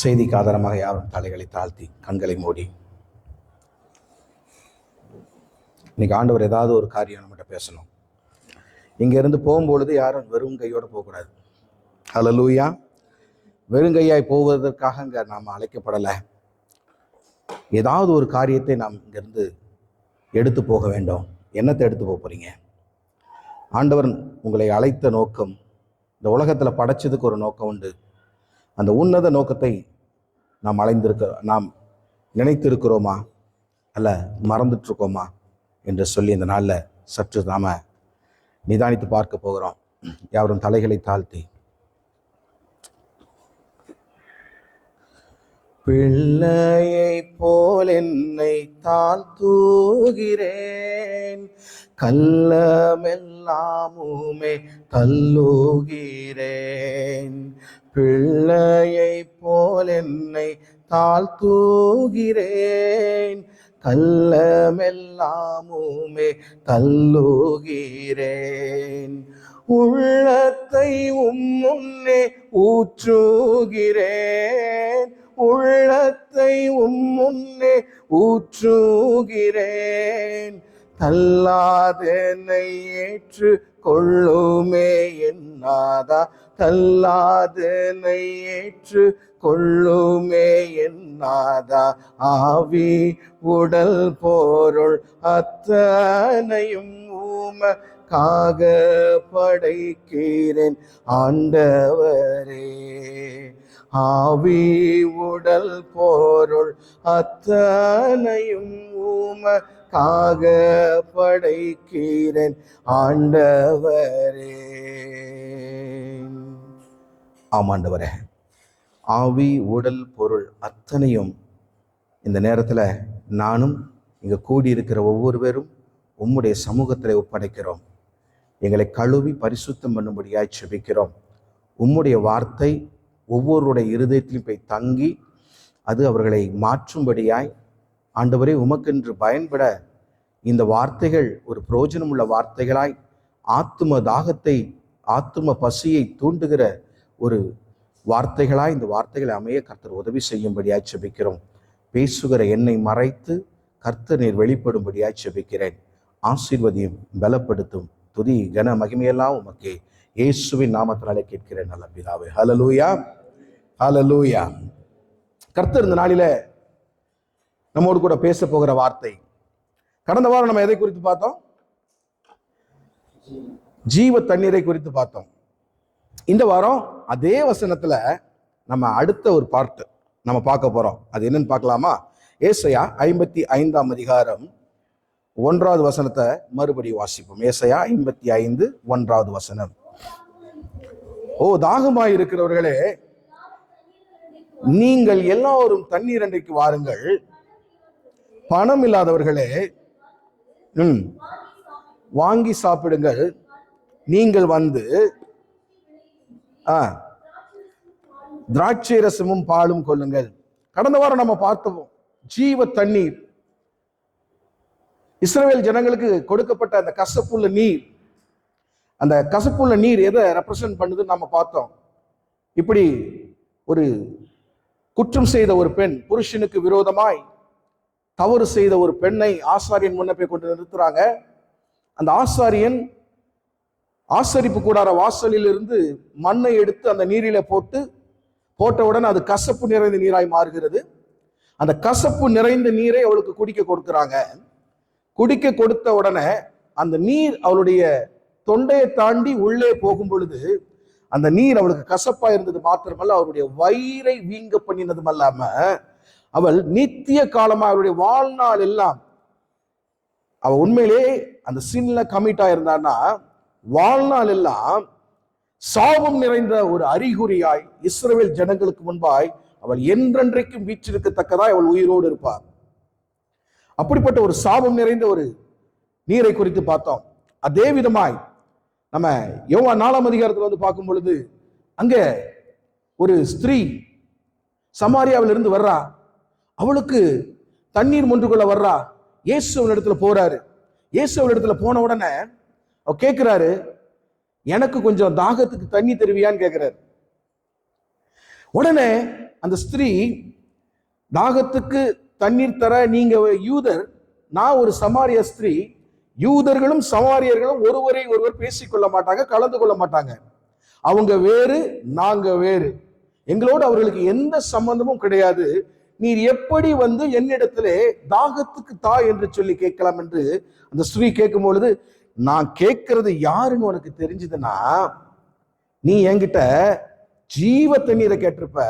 செய்திக்கு ஆதாரமாக யாரும் தலைகளை தாழ்த்தி கண்களை மூடி, இன்னைக்கு ஆண்டவர் ஏதாவது ஒரு காரியம் நம்மகிட்ட பேசணும். இங்கிருந்து போகும்பொழுது யாரும் வெறும் கையோடு போகக்கூடாது. ஹல்லேலூயா. வெறுங்கையாய் போவதற்காக இங்கே நாம் அழைக்கப்படலை. ஏதாவது ஒரு காரியத்தை நாம் இங்கிருந்து எடுத்து போக வேண்டும். என்னத்தை எடுத்து போக போறீங்க? ஆண்டவர் உங்களை அழைத்த நோக்கம், இந்த உலகத்தில் படைச்சதுக்கு ஒரு நோக்கம் உண்டு. அந்த உன்னத நோக்கத்தை நாம் நினைத்திருக்கிறோமா அல்ல மறந்துட்டுருக்கோமா என்று சொல்லி இந்த நாளில் சற்று நாம் நிதானித்து பார்க்க போகிறோம். யாரும் தலைகளை தாழ்த்தி, பிள்ளையை போல் என்னை தாழ்த்துகிறேன், கள்ளமெல்லாமுமே தள்ளுகிறேன். பிள்ளையை போல் என்னை தாழ்த்துகிறேன், கள்ளமெல்லாமுமே தள்ளுகிறேன். உள்ளத்தை முன்னே ஊற்றுகிறேன், உள்ளத்தை முன்னே ஊற்றுகிறேன். தள்ளாதனை ஏற்று கொள்ளுமே என்னாதா, தள்ளாதனை ஏற்று கொள்ளுமே என்னாதா. ஆவி உடல் பொருள் அத்தனையும் உமக்காக படைக்கிறேன் ஆண்டவரே. ஆவி உடல் பொருள் அத்தனையும் உமக்காக படைக்கிறேன் ஆண்டவரே. ஆமாண்டவரே, ஆவி உடல் பொருள் அத்தனையும் இந்த நேரத்தில் நானும் இங்கே கூடியிருக்கிற ஒவ்வொரு பேரும் உம்முடைய சமூகத்தில் ஒப்படைக்கிறோம். எங்களை கழுவி பரிசுத்தம் பண்ணும்படியாய் செபிக்கிறோம். உம்முடைய வார்த்தை ஒவ்வொருடைய இருதயத்திலும் போய் தங்கி அது அவர்களை மாற்றும்படியாய் ஆண்டவரே உமக்கென்று பயன்பட இந்த வார்த்தைகள் ஒரு பிரயோஜனம் உள்ள வார்த்தைகளாய் ஆத்தும தாகத்தை ஆத்தும பசியை தூண்டுகிற ஒரு வார்த்தைகளாய் இந்த வார்த்தைகளை அமைய கர்த்தர் உதவி செய்யும்படியாய் செபிக்கிறோம். பேசுகிற என்னை மறைத்து கர்த்தர் நீர் வெளிப்படும்படியாய் செபிக்கிறேன். ஆசீர்வதியும் பலப்படுத்தும் துதி கன மகிமையெல்லாம் உமக்கே இயேசுவின் நாமத்தினாலே கேட்கிறேன் நல்ல பிதாவே. ஹல்லேலூயா, ஹல்லேலூயா. கர்த்தர் இந்த நாளில நம்மோடு கூட பேச போகிற வார்த்தை, கடந்த வாரம் நம்ம எதை குறித்து பார்த்தோம்? ஜீவ தண்ணீரை குறித்து பார்த்தோம். இந்த வாரம் அதே வசனத்துல நம்ம அடுத்த ஒரு பார்ட் நம்ம பார்க்க போறோம். அது என்னன்னு பார்க்கலாமா? ஏசாயா 55ஆம் அதிகாரம் 1வது வசனத்தை மறுபடியும் வாசிப்போம். ஏசாயா 55 1வது வசனம். ஓ தாகமாய் இருக்கிறவர்களே, நீங்கள் எல்லாரும் தண்ணீர் அண்டைக்கு வாருங்கள். பணம் இல்லாதவர்களே வாங்கி சாப்பிடுங்கள். நீங்கள் வந்து திராட்சை ரசமும் பாலும் கொள்ளுங்கள். கடந்த வாரம் நம்ம பார்த்தோம் ஜீவ தண்ணீர், இஸ்ரவேல் ஜனங்களுக்கு கொடுக்கப்பட்ட அந்த கசப்புள்ள நீர். அந்த கசப்புள்ள நீர் எதை ரெப்ரசன்ட் பண்ணுதுன்னு நம்ம பார்த்தோம். இப்படி ஒரு குற்றம் செய்த ஒரு பெண், புருஷனுக்கு விரோதமாய் தவறு செய்த ஒரு பெண்ணை ஆசாரியன் முன்னே கொண்டு நிறுத்துறாங்க. அந்த ஆசாரியன் ஆசரிப்பு கூடார வாசலில் இருந்து மண்ணை எடுத்து அந்த நீரில போட்டவுடன் அது கசப்பு நிறைந்த நீராய் மாறுகிறது. அந்த கசப்பு நிறைந்த நீரை அவளுக்கு குடிக்க கொடுக்கிறாங்க. குடிக்க கொடுத்த உடனே அந்த நீர் அவளுடைய தொண்டையை தாண்டி உள்ளே போகும் பொழுது அந்த நீர் அவளுக்கு கசப்பா இருந்தது மாத்திரமல்ல, அவருடைய வயிறை வீங்க பண்ணினதும் அல்லாம அவள் நித்திய காலமா அவருடைய வாழ்நாள் எல்லாம் அவ உண்மையிலே அந்த சின்ல கமிட் ஆயிருந்தான்னா வாழ்நாள் எல்லாம் சாபம் நிறைந்த ஒரு அறிகுறியாய் இஸ்ரவேல் ஜனங்களுக்கு முன்பாய் அவள் என்றென்றைக்கும் வீற்றிருக்கத்தக்கதாய் அவள் உயிரோடு இருப்பார். அப்படிப்பட்ட ஒரு சாபம் நிறைந்த ஒரு நீரை குறித்து பார்த்தோம். அதே விதமாய் நம்ம யோவான் 4ஆம் அதிகாரத்தில் வந்து பார்க்கும் பொழுது அங்க ஒரு ஸ்திரீ சமாரியாவில் இருந்து வர்றா. அவளுக்கு தண்ணீர் மொன்று கொள்ள வர்றா. இயேசுவின் இடத்துல போறாரு. இயேசுவின் இடத்துல போன உடனே அவ கேட்கிறாரு, எனக்கு கொஞ்சம் தாகத்துக்கு தண்ணி தருவியான்னு கேட்கிறாரு. உடனே அந்த ஸ்திரீ, தாகத்துக்கு தண்ணீர் தர நீங்க யூதர், நான் ஒரு சமாரிய ஸ்திரீ. யூதர்களும் சமாரியர்களும் ஒருவரை ஒருவர் பேசிக்கொள்ள மாட்டாங்க, கலந்து கொள்ள மாட்டாங்க. அவங்க வேறு, நாங்க வேறு. எங்களோடு அவர்களுக்கு எந்த சம்பந்தமும் கிடையாது. நீர் எப்படி வந்து என்னிடத்திலே தாகத்துக்கு தா என்று சொல்லி கேட்கலாம் என்று அந்த ஸ்திரீ கேட்கும் பொழுது, நான் கேட்கறது யாருன்னு உனக்கு தெரிஞ்சதுன்னா நீ என்கிட்ட ஜீவ தண்ணீரை கேட்டிருப்ப.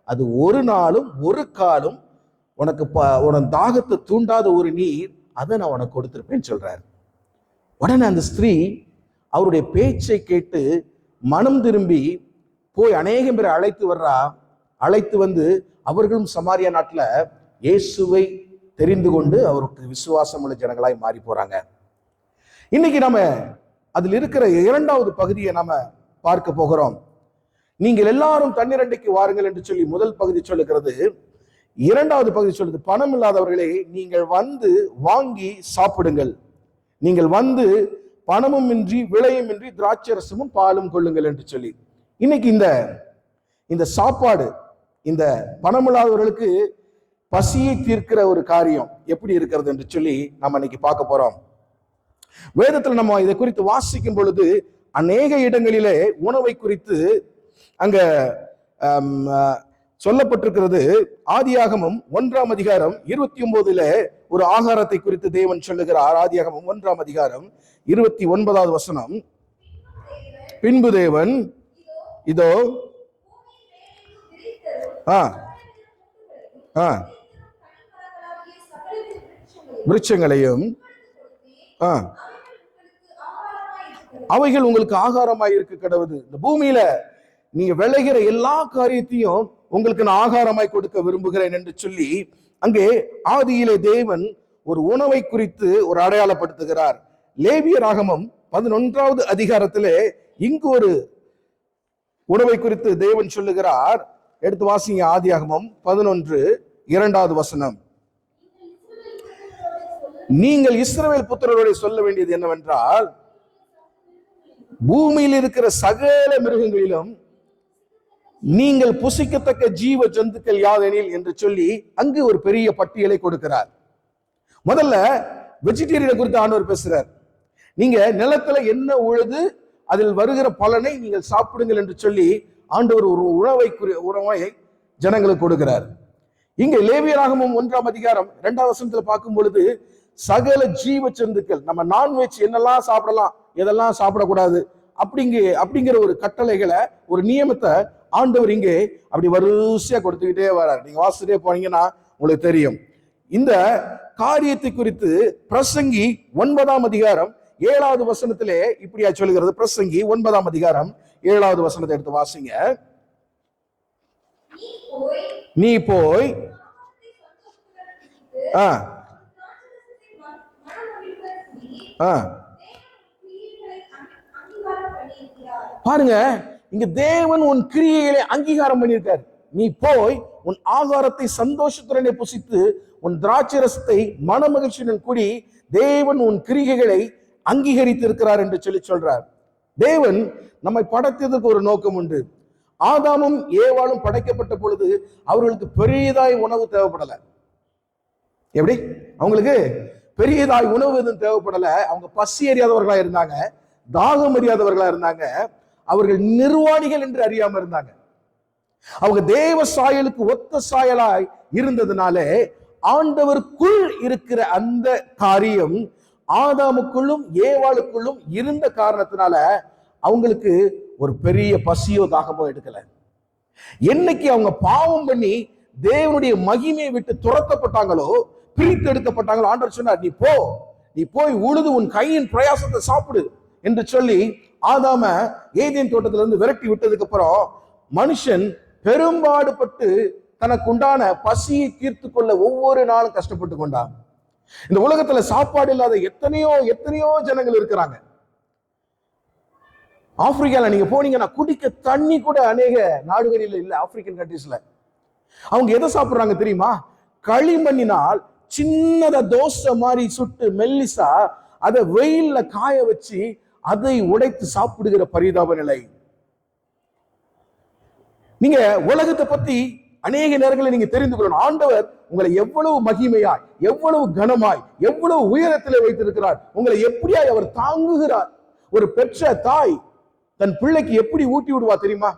அது ஒரு நாளும் ஒரு காலும் உனக்கு உனக்கு தாகத்தை தூண்டாத ஒரு நீர், அதை நான் உனக்கு கொடுத்திருப்பேன்னு சொல்றாரு. உடனே அந்த ஸ்திரீ அவருடைய பேச்சை கேட்டு மனம் திரும்பி போய் அநேகம் பேரை அழைத்து வர்றா. அழைத்து வந்து அவர்களும் சமாரியா நாட்டுல இயேசுவை தெரிந்து கொண்டு அவருக்கு விசுவாசம் உள்ள ஜனங்களாய் மாறி போறாங்க. இன்னைக்கு நம்ம அதில் இருக்கிற இரண்டாவது பகுதியை நாம பார்க்க போகிறோம். நீங்கள் எல்லாரும் தண்ணீரண்டைக்கு வாருங்கள் என்று சொல்லி முதல் பகுதி சொல்லுகிறது. இரண்டாவது பகுதி சொல்லுது, பணம் இல்லாதவர்களே நீங்கள் வந்து வாங்கி சாப்பிடுங்கள், நீங்கள் வந்து பணமும் இன்றி விலையும் இன்றி திராட்சரசமும் பாலும் கொள்ளுங்கள் என்று சொல்லி. இன்னைக்கு இந்த சாப்பாடு, இந்த பணமில்லாதவர்களுக்கு பசியை தீர்க்கிற ஒரு காரியம் எப்படி இருக்கிறது என்று சொல்லி நம்ம இன்னைக்கு பார்க்க போறோம். வேதத்துல நம்ம இதை குறித்து வாசிக்கும் பொழுது அநேக இடங்களிலே உணவை குறித்து அங்க சொல்லப்பட்டிருக்கிறது. ஆதியாகமம் 1ஆம் அதிகாரம் 29 ஒரு ஆகாரத்தை குறித்து தேவன் சொல்லுகிறார். ஆதியாகமம் 1ஆம் அதிகாரம் 29வது வசனம், பின்பு தேவன் இதோ விருட்சங்களையும் அவைகள் உங்களுக்கு ஆகாரமாய் இருக்க கடவுது. இந்த பூமியில நீங்க விளைகிற எல்லா காரியத்தையும் உங்களுக்கு நான் ஆகாரமாய் கொடுக்க விரும்புகிறேன் என்று சொல்லி அங்கே ஆதியிலே தேவன் ஒரு உணவை குறித்து ஒரு அடையாளப்படுத்துகிறார். லேவியராகமம் 11வது அதிகாரத்திலே இங்கு ஒரு உணவை குறித்து தேவன் சொல்லுகிறார். எடுத்து வாசிங்க. ஆதியாகமம் 11:2 வசனம். நீங்கள் இஸ்ரவேல் புத்திரரோடு சொல்ல வேண்டியது என்னவென்றால், பூமியில் இருக்கிற சகல மிருகங்களிலும் நீங்கள் புசிக்கத்தக்க ஜீவ ஜந்துக்கள் யாதெனில் என்று சொல்லி அங்கு ஒரு பெரிய பட்டியலை கொடுக்கிறார். முதல்ல வெஜிடேரியனை குறித்து ஆண்டவர் பேசுறார். நீங்க நிலத்துல என்ன உழுது அதில் வருகிற பலனை நீங்கள் சாப்பிடுங்கள் என்று சொல்லி ஆண்டவர் ஒரு உணவை ஜனங்களுக்கு கொடுக்கிறார். இங்க லேவியராகமம் 1ஆம் அதிகாரம் 2வது வசனத்துல பார்க்கும் பொழுது சகல ஜீவ ஜந்துக்கள், நம்ம நான்வெஜ் என்னெல்லாம் சாப்பிடலாம், எதெல்லாம் சாப்பிடக்கூடாது அப்படிங்கிற ஒரு கட்டளைகளை, ஒரு நியமத்தை ஆண்டவர் இங்கே அப்படி வரிசையா கொடுத்துக்கிட்டே வர்றார். நீங்க வாசிட்டே போனீங்கன்னா உங்களுக்கு தெரியும். இந்த காரியத்தை குறித்து பிரசங்கி 9ஆம் அதிகாரம் 7வது வசனத்திலே இப்படியா சொல்லுகிறது. பிரசங்கி 9ஆம் அதிகாரம் 7வது வசனத்தை எடுத்து வாசிங்க. நீ போய் பாருங்க, இங்க தேவன் உன் கிரியைகளை அங்கீகாரம் பண்ணியிருக்கார். நீ போய் உன் ஆகாரத்தை சந்தோஷத்துடனே புசித்து உன் திராட்சரசத்தை மன மகிழ்ச்சியுடன் கூடி தேவன் உன் கிரியைகளை அங்கீகரித்து இருக்கிறார் என்று சொல்லி சொல்றார். தேவன் நம்மை படைத்ததற்கு ஒரு நோக்கம் உண்டு. ஆதாமும் ஏவாளும் படைக்கப்பட்ட பொழுது அவர்களுக்கு பெரியதாய் உணவு தேவைப்படல. எப்படி? அவங்களுக்கு பெரியதாய் உணவு எதுவும் தேவைப்படல. அவங்க பசி அறியாதவர்களா இருந்தாங்க, தாகம் அறியாதவர்களா இருந்தாங்க, அவர்கள் நிர்வாணிகள் என்று அறியாம இருந்தாங்க. அவங்க தேவ சாயலுக்கு ஒத்த சாயலாய் இருந்ததுனாலே ஆண்டவருக்குள் இருக்கிற அந்த காரியம் ஆதாமுக்குள்ளும் ஏவாளுக்குள்ளும் இருந்த காரணத்தினால அவங்களுக்கு ஒரு பெரிய பசியோ தாகமோ எடுக்கல. என்னைக்கு அவங்க பாவம் பண்ணி தேவனுடைய மகிமையை விட்டு துரத்தப்பட்டாங்களோ, பிரித்து எடுக்கப்பட்டாங்களோ, ஆண்டவர் சொன்னார், நீ போய் உழுது உன் கையின் பிரயாசத்தை சாப்பிடு என்று சொல்லி ஆதாம ஏதேன் தோட்டத்திலிருந்து விரட்டி விட்டதுக்கு அப்புறம் மனுஷன் பெரும்பாடுபட்டு தனக்கு உண்டான பசியை தீர்த்து கொள்ள ஒவ்வொரு நாளும் கஷ்டப்பட்டு கொண்டான். இந்த உலகத்துல சாப்பாடு இல்லாத எத்தனையோ ஜனங்கள் இருக்கிறாங்க. ஆப்பிரிக்கால நீங்க போனீங்கன்னா குடிக்க தண்ணி கூட அநேக நாடுகளில் இல்ல. ஆப்பிரிக்கன் கண்ட்ரீஸ்ல அவங்க எதை சாப்பிடுறாங்க தெரியுமா? களிமண்ணினால் சின்னத தோசை மாதிரி சுட்டு மெல்லிசா அதை வெயில்ல காய வச்சு அதை உடைத்து சாப்பிடுகிற பரிதாப நிலை. நீங்க உலகத்தை பத்தி அநேக நேரங்களில் நீங்க தெரிந்து கொள்ளணும். ஆண்டவர் உங்களை எவ்வளவு மகிமையாய், எவ்வளவு கனமாய், எவ்வளவு உயரத்திலே வைத்திருக்கிறார், உங்களை எப்படியாய் அவர் தாங்குகிறார். ஒரு பெற்ற தாய் தன் பிள்ளைக்கு எப்படி ஊட்டி விடுவா தெரியுமா?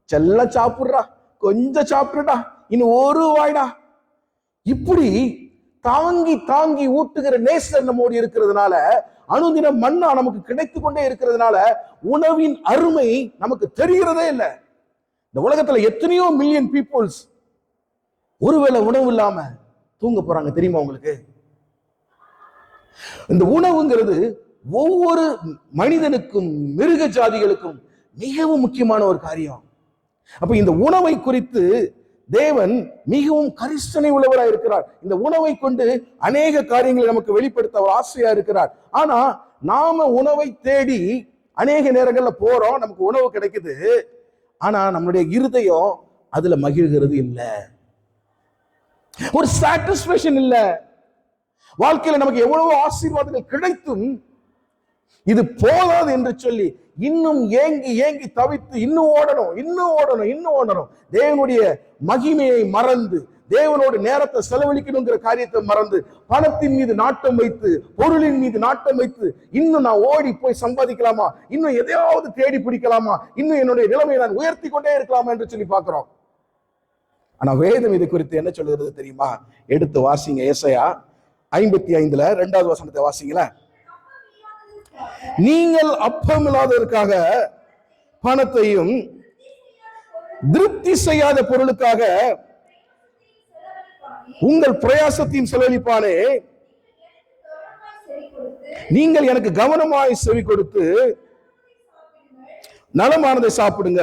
செல்ல சாப்பிடுறா, கொஞ்சம் சாப்பிடுடா, இன்னும் ஒரு வாய்டா, இப்படி தாங்கி தாங்கி ஊட்டுகிற நேசர் நம்மோடு இருக்கிறதுனால, அனுதினம் மன்னா நமக்கு கிடைத்து கொண்டே இருக்கிறதுனால உணவின் அருமை நமக்கு தெரிகிறதே இல்லை. இந்த உலகத்துல எத்தனையோ மில்லியன் பீப்புள்ஸ் ஒருவேளை உணவு இல்லாம தூங்க போறாங்க தெரியுமா உங்களுக்கு? இந்த உணவுங்கிறது ஒவ்வொரு மனிதனுக்கும் மிருக ஜாதிகளுக்கும் மிகவும் முக்கியமான ஒரு காரியம். அப்ப இந்த உணவை குறித்து தேவன் மிகவும் கரிசனை உள்ளவராக இருக்கிறார். இந்த உணவை கொண்டு அநேக காரியங்களை நமக்கு வெளிப்படுத்த அவர் ஆசையா இருக்கிறார். ஆனா நாம உணவை தேடி அநேக நேரங்கள்ல போறோம், நமக்கு உணவு கிடைக்குது, ஆனா நம்மளுடைய இருதயம் அதுல மகிழ்கிறது இல்லை, ஒரு சாட்டிஸ்பேக்ஷன் இல்லை. வாழ்க்கையில நமக்கு எவ்வளவு ஆசீர்வாதங்கள் கிடைத்தும் இது போதாது என்று சொல்லி இன்னும் ஏங்கி ஏங்கி தவித்து இன்னும் ஓடணும், இன்னும் ஓடணும், இன்னும் ஓடணும். தேவனுடைய மகிமையை மறந்து, தேவனோட நேரத்தை செலவழிக்கணுங்கிற காரியத்தை மறந்து, பணத்தின் மீது நாட்டம் வைத்து, பொருளின் மீது நாட்டம் வைத்து, இன்னும் நான் ஓடி போய் சம்பாதிக்கலாமா, இன்னும் எதையாவது தேடி பிடிக்கலாமா, இன்னும் என்னுடைய நிலைமையை நான் உயர்த்தி கொண்டே இருக்கலாமா என்று சொல்லி பார்க்கிறோம். ஆனா வேதம் இது குறித்து என்ன சொல்லுகிறது தெரியுமா? எடுத்து வாசிங்க. ஏசாயா 55 2வது வசனத்தை வாசிங்கள. நீங்கள் அப்பமில்லாததற்காக பணத்தையும் திருப்தி செய்யாத பொருளுக்காக உங்கள் பிரயாசத்தையும் செலவழிப்பானே, நீங்கள் எனக்கு கவனமாய் செவி கொடுத்து நலமானதை சாப்பிடுங்க,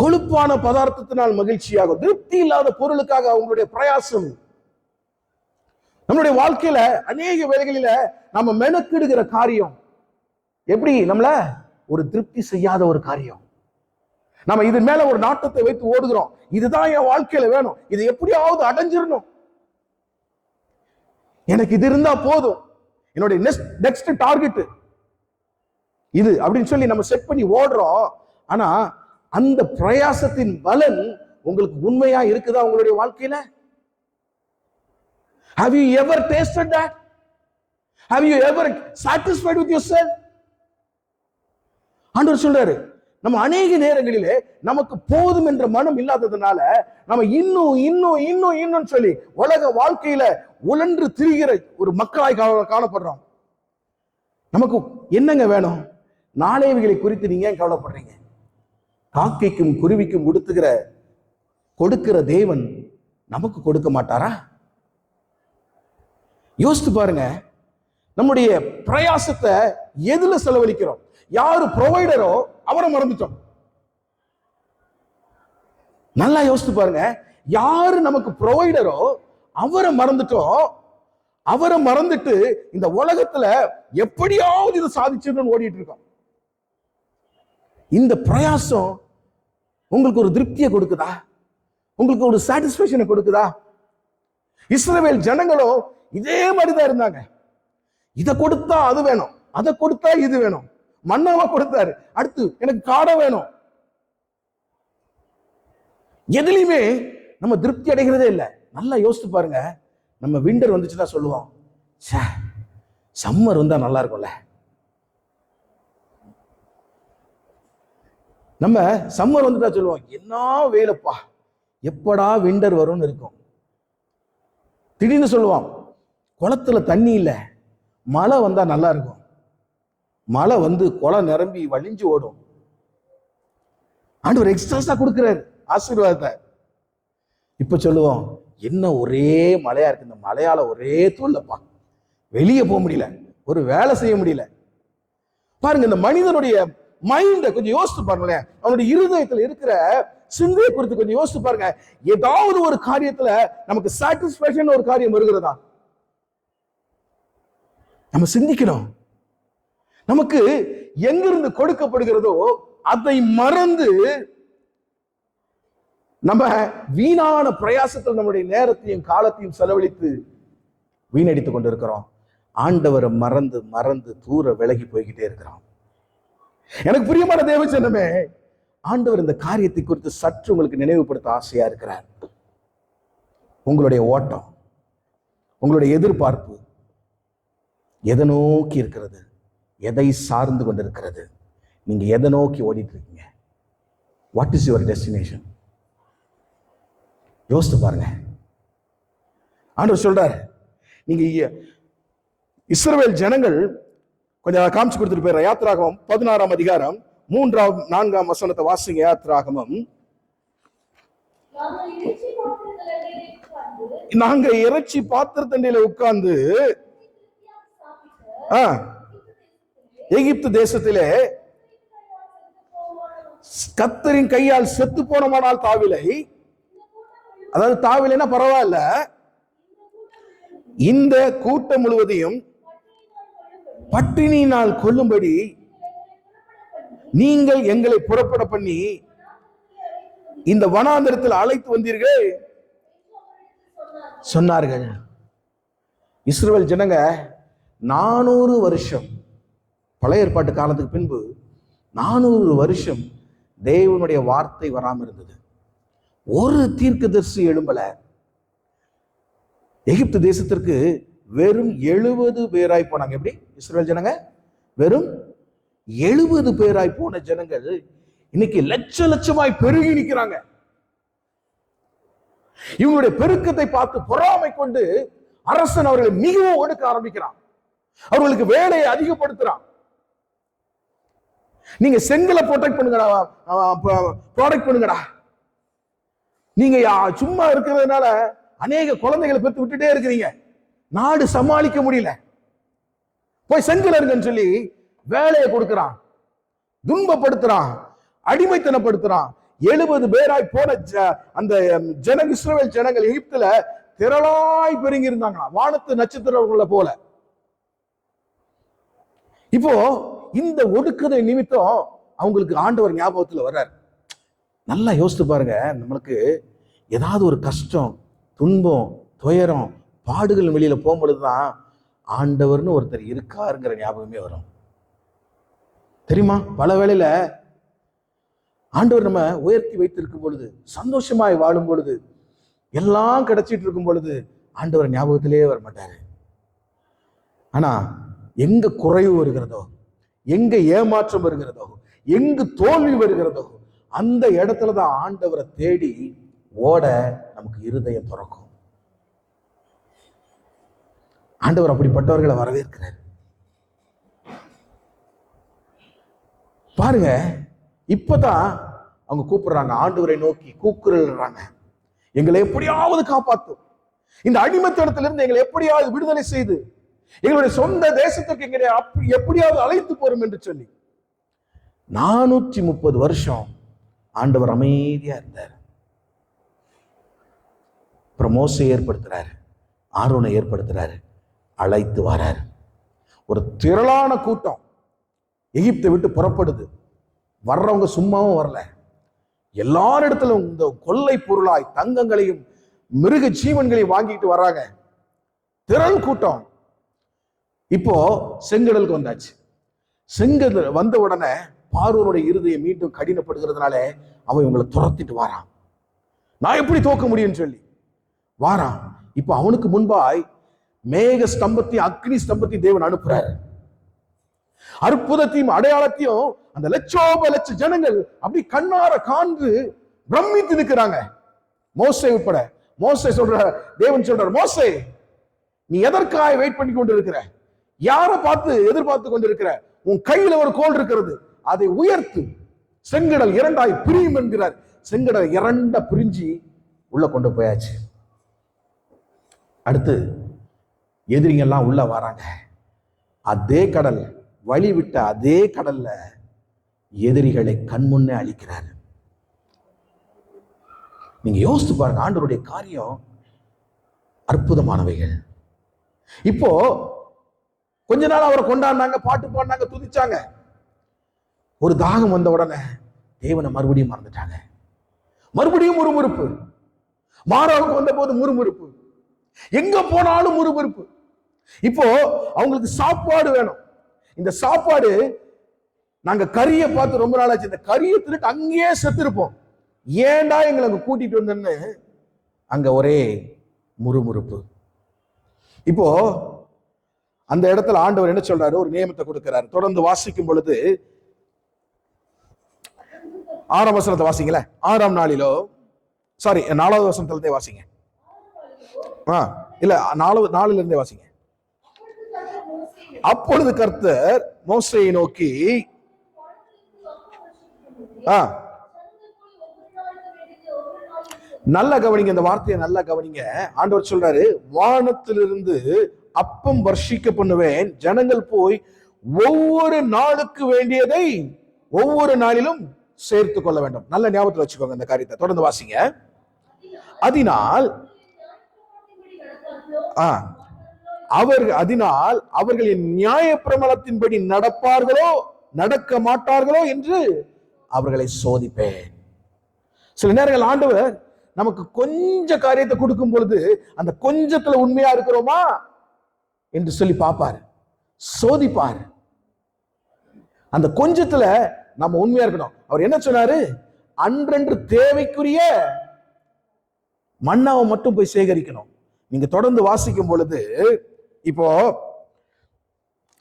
கொழுப்பான பதார்த்தத்தினால் மகிழ்ச்சியாகும். திருப்தி இல்லாத பொருளுக்காக அவங்களுடைய பிரயாசம். நம்மளுடைய வாழ்க்கையில அநேக வேளைகளில நம்ம மெனக்கிடுகிற காரியம் எப்படி நம்மள ஒரு திருப்தி செய்யாத ஒரு காரியம். நம்ம இதன் மேல ஒரு நாட்டத்தை வைத்து ஓடுகிறோம், இதுதான் என் வாழ்க்கையில வேணும், இது எப்படியாவது அடைஞ்சிடணும், எனக்கு இது இருந்தா போதும், என்னுடைய நெக்ஸ்ட் டார்கெட் இது அப்படின்னு சொல்லி நம்ம செட் பண்ணி ஓடுறோம். ஆனா அந்த பிரயாசத்தின் பலன் உங்களுக்கு உண்மையா இருக்குதா உங்களுடைய வாழ்க்கையில? Have you ever tasted that? Have you ever satisfied with yourself? ஆண்டவர் சொல்றாரு, நம்ம அநேக நேரங்களிலே நமக்கு போதும் என்ற மனம் இல்லாததுனால நம்ம இன்னும் இன்னும் இன்னும் இன்னும் சொல்லி உலக வாழ்க்கையில உழன்று திரிகிற ஒரு மக்களாய் காணப்படுறோம். நமக்கு என்னங்க வேணும்? நாளையவைகளை குறித்து நீங்க ஏன் கவலைப்படுறீங்க? காக்கைக்கும் குருவிக்கும் கொடுக்கிற தேவன் நமக்கு கொடுக்க மாட்டாரா? யோசித்து பாருங்க. நம்முடைய பிரயாசத்தை எதுல செலவழிக்கிறோம்? யாரு ப்ரொவைடரோ அவரை மறந்துட்டோம். நல்லா யோசித்து பாருங்க. யாரு நமக்கு ப்ரொவைடரோ அவரை மறந்துட்டோம். அவரை மறந்துட்டு இந்த உலகத்துல எப்படியாவது இதை சாதிச்சிடணும்னு ஓடிட்டு இருக்கோம். இந்த பிரயாசம் உங்களுக்கு ஒரு திருப்தியை கொடுக்குதா? உங்களுக்கு ஒரு சாட்டிஸ்பேக்ஷனை கொடுக்குதா? இஸ்ரவேல் ஜனங்களோ இதே மாதிரிதான் இருந்தாங்க. இதை கொடுத்தா அது வேணும், அதை கொடுத்தா இது வேணும். மன்னாவா கொடுத்தாரு, அடுத்து எனக்கு காடை வேணும். எதுலையுமே நம்ம திருப்தி அடைகிறதே இல்லை. நல்லா யோசித்து பாருங்க. நம்ம விண்டர் வந்துச்சுன்னா சொல்லுவோம், சம்மர் வந்தா நல்லா இருக்கும்ல. நம்ம சம்மர் வந்துட்டா சொல்லுவோம், என்ன வேலைப்பா, எப்படா விண்டர் வரும்னு இருக்கும். திடீர்னு சொல்லுவோம், குளத்துல தண்ணி இல்லை, மழை வந்தா நல்லா இருக்கும். மழை வந்து குளம் நிரம்பி வழிஞ்சு ஓடும். ஆண்டவர் எக்ஸ்ட்ரா கொடுக்கிறாரு ஆசீர்வாதத்தை. இப்ப சொல்லுவோம், என்ன ஒரே மழையா இருக்கு, இந்த மழையால ஒரே தூள்ளப்பா, வெளியே போக முடியல, ஒரு வேலை செய்ய முடியல. பாருங்க, இந்த மனிதனுடைய மைண்டை கொஞ்சம் யோசித்து பாருங்களேன். அவனுடைய இருதயத்துல இருக்கிற சிந்தையை குறித்து கொஞ்சம் யோசித்து பாருங்க. ஏதாவது ஒரு காரியத்துல நமக்கு சாட்டிஸ்பேக்ஷன் ஒரு காரியம் வருகிறதா? நம்ம சிந்திக்கணும். நமக்கு எங்கிருந்து கொடுக்கப்படுகிறதோ அதை மறந்து நம்ம வீணான பிரயாசத்தில் நம்முடைய நேரத்தையும் காலத்தையும் செலவழித்து வீணடித்துக் கொண்டிருக்கிறோம். ஆண்டவரை மறந்து மறந்து தூர விலகி போய்கிட்டே இருக்கிறோம். எனக்கு பிரியமான தேவஜனமே, ஆண்டவர் இந்த காரியத்தை குறித்து சற்று உங்களுக்கு நினைவுபடுத்த ஆசையா இருக்கிறார். உங்களுடைய ஓட்டம், உங்களுடைய எதிர்பார்ப்பு எதை நோக்கி இருக்கிறது? எதை சார்ந்து கொண்டிருக்கிறது? நீங்க எதை நோக்கி ஓடிட்டு இருக்கீங்க? What is your destination? யோசித்து பாருங்க. ஆண்டவர் சொல்றார், நீங்க இஸ்ரவேல் ஜனங்கள் கொஞ்சம் காமிச்சு கொடுத்துட்டு போயிடுற. யாத்திராகமம் 16ஆம் அதிகாரம் 3ஆம் 4ஆம் வசனத்தை வாசிங்க. யாத்திராகமம், நாங்க இறைச்சி பாத்திரத்தண்டையில உட்கார்ந்து எகிப்து தேசத்திலே கர்த்தரின் கையால் செத்து போனமானால் தாவிலை, அதாவது தாவிலைன்னா பரவாயில்ல, இந்த கூட்டம் முழுவதையும் பட்டினியினால் கொல்லும்படி நீங்கள் எங்களை புறப்பட பண்ணி இந்த வனாந்தரத்தில் அழைத்து வந்தீர்கள் சொன்னார்கள். இஸ்ரவேல் ஜனங்க 400 வருஷம், பழைய ஏற்பாட்டு காலத்துக்கு பின்பு 400 வருஷம் தேவனுடைய வார்த்தை வராம இருந்தது. ஒரு தீர்க்கதரிசி எழும்பல. எகிப்து தேசத்திற்கு வெறும் 70 பேராய் போனாங்க. எப்படி இஸ்ரவேல் ஜனங்க? வெறும் 70 பேராய் போன ஜனங்கள் இன்னைக்கு லட்ச லட்சமாய் பெருகி நிற்கிறாங்க. இவங்களுடைய பெருக்கத்தை பார்த்து பொறாமை கொண்டு அரசன் அவர்களை மிகவும் ஒடுக்க ஆரம்பிக்கிறான். அவர்களுக்கு வேலையை அதிகப்படுத்துறான். நீங்க செங்கலை ப்ரொடெக்ட் பண்ணுங்கடா, ப்ராடக்ட் பண்ணுங்கடா. நீங்க சும்மா இருக்கிறதுனால அநேக குழந்தைகளை பெற்று விட்டுட்டே இருக்கிறீங்க, நாடு சமாளிக்க முடியல, போய் செங்கல் இருங்கன்னு சொல்லி வேலையை கொடுக்கிறான், துன்பப்படுத்துறான், அடிமைத்தனப்படுத்துறான். 70 பேராய் போன அந்த இஸ்ரவேல் ஜனங்கள் எகிப்துல திரளாய் பெருங்கி இருந்தாங்களா, வானத்து நட்சத்திரங்களை போல. இப்போ இந்த ஒடுக்குதை நிமித்தம் அவங்களுக்கு ஆண்டவர் ஞாபகத்துல வர்றார். நல்லா யோசித்து பாருங்க. நம்மளுக்கு ஏதாவது ஒரு கஷ்டம், துன்பம், துயரம், பாடுகள் வெளியில போகும்பொழுதுதான் ஆண்டவர்னு ஒருத்தர் இருக்காருங்கிற ஞாபகமே வரும். தெரியுமா? பல வேளையில ஆண்டவர் நம்ம உயர்த்தி வைத்திருக்கும் பொழுது, சந்தோஷமாய் வாழும் பொழுது, எல்லாம் கிடைச்சிட்டு இருக்கும் பொழுது ஆண்டவர் ஞாபகத்திலே வர மாட்டாரு. ஆனா எங்க குறைவு வருகிறதோ, எங்க ஏமாற்றம் வருகிறதோ, எங்கு தோல்வி வருகிறதோ, அந்த இடத்துலதான் ஆண்டவரை தேடி ஓட நமக்கு இருதயம் திறக்கும். ஆண்டவர் அப்படிப்பட்டவர்களை வரவேற்கிறார். பாருங்க, இப்பதான் அவங்க கூப்பிடுறாங்க, ஆண்டவரை நோக்கி கூக்குறாங்க, எங்களை எப்படியாவது காப்பாற்றும், இந்த அடிமைத்தனத்திலிருந்து எங்களை எப்படியாவது விடுதலை செய்து எங்களுடைய சொந்த தேசத்துக்கு எங்களை எப்படியாவது அழைத்து போறோம் என்று சொல்லி 430 வருஷம் ஆண்டவர் அமைதியா இருந்தார். அப்புறம் மோசையை ஏற்படுத்துறாரு, ஆரோனை ஏற்படுத்துறாரு, அழைத்து வராரு. ஒரு திரளான கூட்டம் எகிப்தை விட்டு புறப்படுது. வர்றவங்க சும்மாவும் வரல, எல்லாரிடத்திலும் இந்த கொள்ளை பொருளாய் தங்கங்களையும் மிருக ஜீவன்களையும் வாங்கிட்டு வர்றாங்க. திரள் கூட்டம். இப்போ செங்கடலுக்கு வந்தாச்சு. செங்கடல் வந்த உடனே பார்வோனுடைய இருதயம் மீண்டும் கடினப்படுகிறதுனால அவன் இவங்களை துரத்திட்டு வாரான். நான் எப்படி தோக்க முடியும்னு சொல்லி வாரான். இப்போ அவனுக்கு முன்பாய் மேக ஸ்தம்பத்தையும் அக்னி ஸ்தம்பத்தையும் தேவன் அனுப்புறாரு. அற்புதத்தையும் அடையாளத்தையும் அந்த லட்ச ஜனங்கள் அப்படி கண்ணார காண்டு பிரமித்து நிற்கிறாங்க, மோசே உட்பட. மோசே சொல்ற, தேவன் சொல்றார், மோசே நீ எதற்காக வெயிட் பண்ணி கொண்டு இருக்கிற? யாரை பார்த்து எதிர்பார்த்து கொண்டு இருக்கிற? உன் கையில ஒரு கோல் இருக்கிறது, அதை உயர்த்து, செங்கடல் 2ஆய் பிரியும் என்கிறார். செங்கடல் 2 பிரிஞ்சு உள்ள கொண்டு போயாச்சு. அடுத்து எதிரிங்க எல்லாம் உள்ள வராங்க. அதே கடல், வழி விட்ட அதே கடல்ல எதிரிகளை கண்முன்னே அழிக்கிறார். நீங்க யோசித்து பாருங்க, ஆண்டவருடைய காரியம் அற்புதமானவைகள். இப்போ கொஞ்ச நாள் அவரை கொண்டாடினாங்க, பாட்டு பாடினாங்க, துதிச்சாங்க. ஒரு தாகம் வந்த உடனே தேவனை மறுபடியும் மறந்துட்டாங்க. மறுபடியும் முறுமுறுப்பு. மாறாவுக்கு வந்த போது முறுமுறுப்பு, எங்க போனாலும் முறுமுறுப்பு. இப்போ அவங்களுக்கு சாப்பாடு வேணும். இந்த சாப்பாடு நாங்க கறியை பார்த்து ரொம்ப நாள் ஆச்சு, இந்த கறியை திருட்டு அங்கேயே செத்துருப்போம், ஏன்டா எங்களை அங்க கூட்டிட்டு வந்தேன்னு அங்க ஒரே முறுமுறுப்பு. இப்போ அந்த இடத்துல ஆண்டவர் என்ன சொல்றாரு, ஒரு நியமத்தை கொடுக்கிறாரு. தொடர்ந்து வாசிக்கும் பொழுது 6ஆம் வசனத்தை வாசிங்களே. 6ஆம் நாளிலோ, சாரி 4வது வசனத்துல இருந்தே வாசிங்க. இல்ல 4ல இருந்தே வாசிங்க. அப்பொழுது கர்த்தர் மோசேயை நோக்கி, நல்ல கவனிங்க, இந்த வார்த்தையை நல்லா கவனிங்க. ஆண்டவர் சொல்றாரு, வானத்திலிருந்து அப்பம் வர்ஷிக்க பண்ணுவேன், ஜனங்கள் போய் ஒவ்வொரு நாளுக்கு வேண்டியதை ஒவ்வொரு நாளிலும் சேர்த்து கொள்ள வேண்டும். நல்ல ஞாபகத்தில் வச்சுக்கோங்க இந்த காரியத்தை. தொடர்ந்து வாசிங்க. அதனால் அவர்கள் என் நியாய பிரமாணத்தின்படி நடப்பார்களோ நடக்க மாட்டார்களோ என்று அவர்களை சோதிப்பேன். சில நேரங்கள் ஆண்டவர் நமக்கு கொஞ்ச காரியத்தை கொடுக்கும் பொழுது அந்த கொஞ்சத்துல உண்மையா இருக்கிறோமா என்று சொல்லி பார்ப்பார், சோதிப்பார். அந்த கொஞ்சத்துல நம்ம உண்மையா இருக்கணும். அவர் என்ன சொன்னாரு, அன்றன்று தேவைக்குரிய மண்ணாவை மட்டும் போய் சேகரிக்கணும். நீங்க தொடர்ந்து வாசிக்கும் பொழுது, இப்போ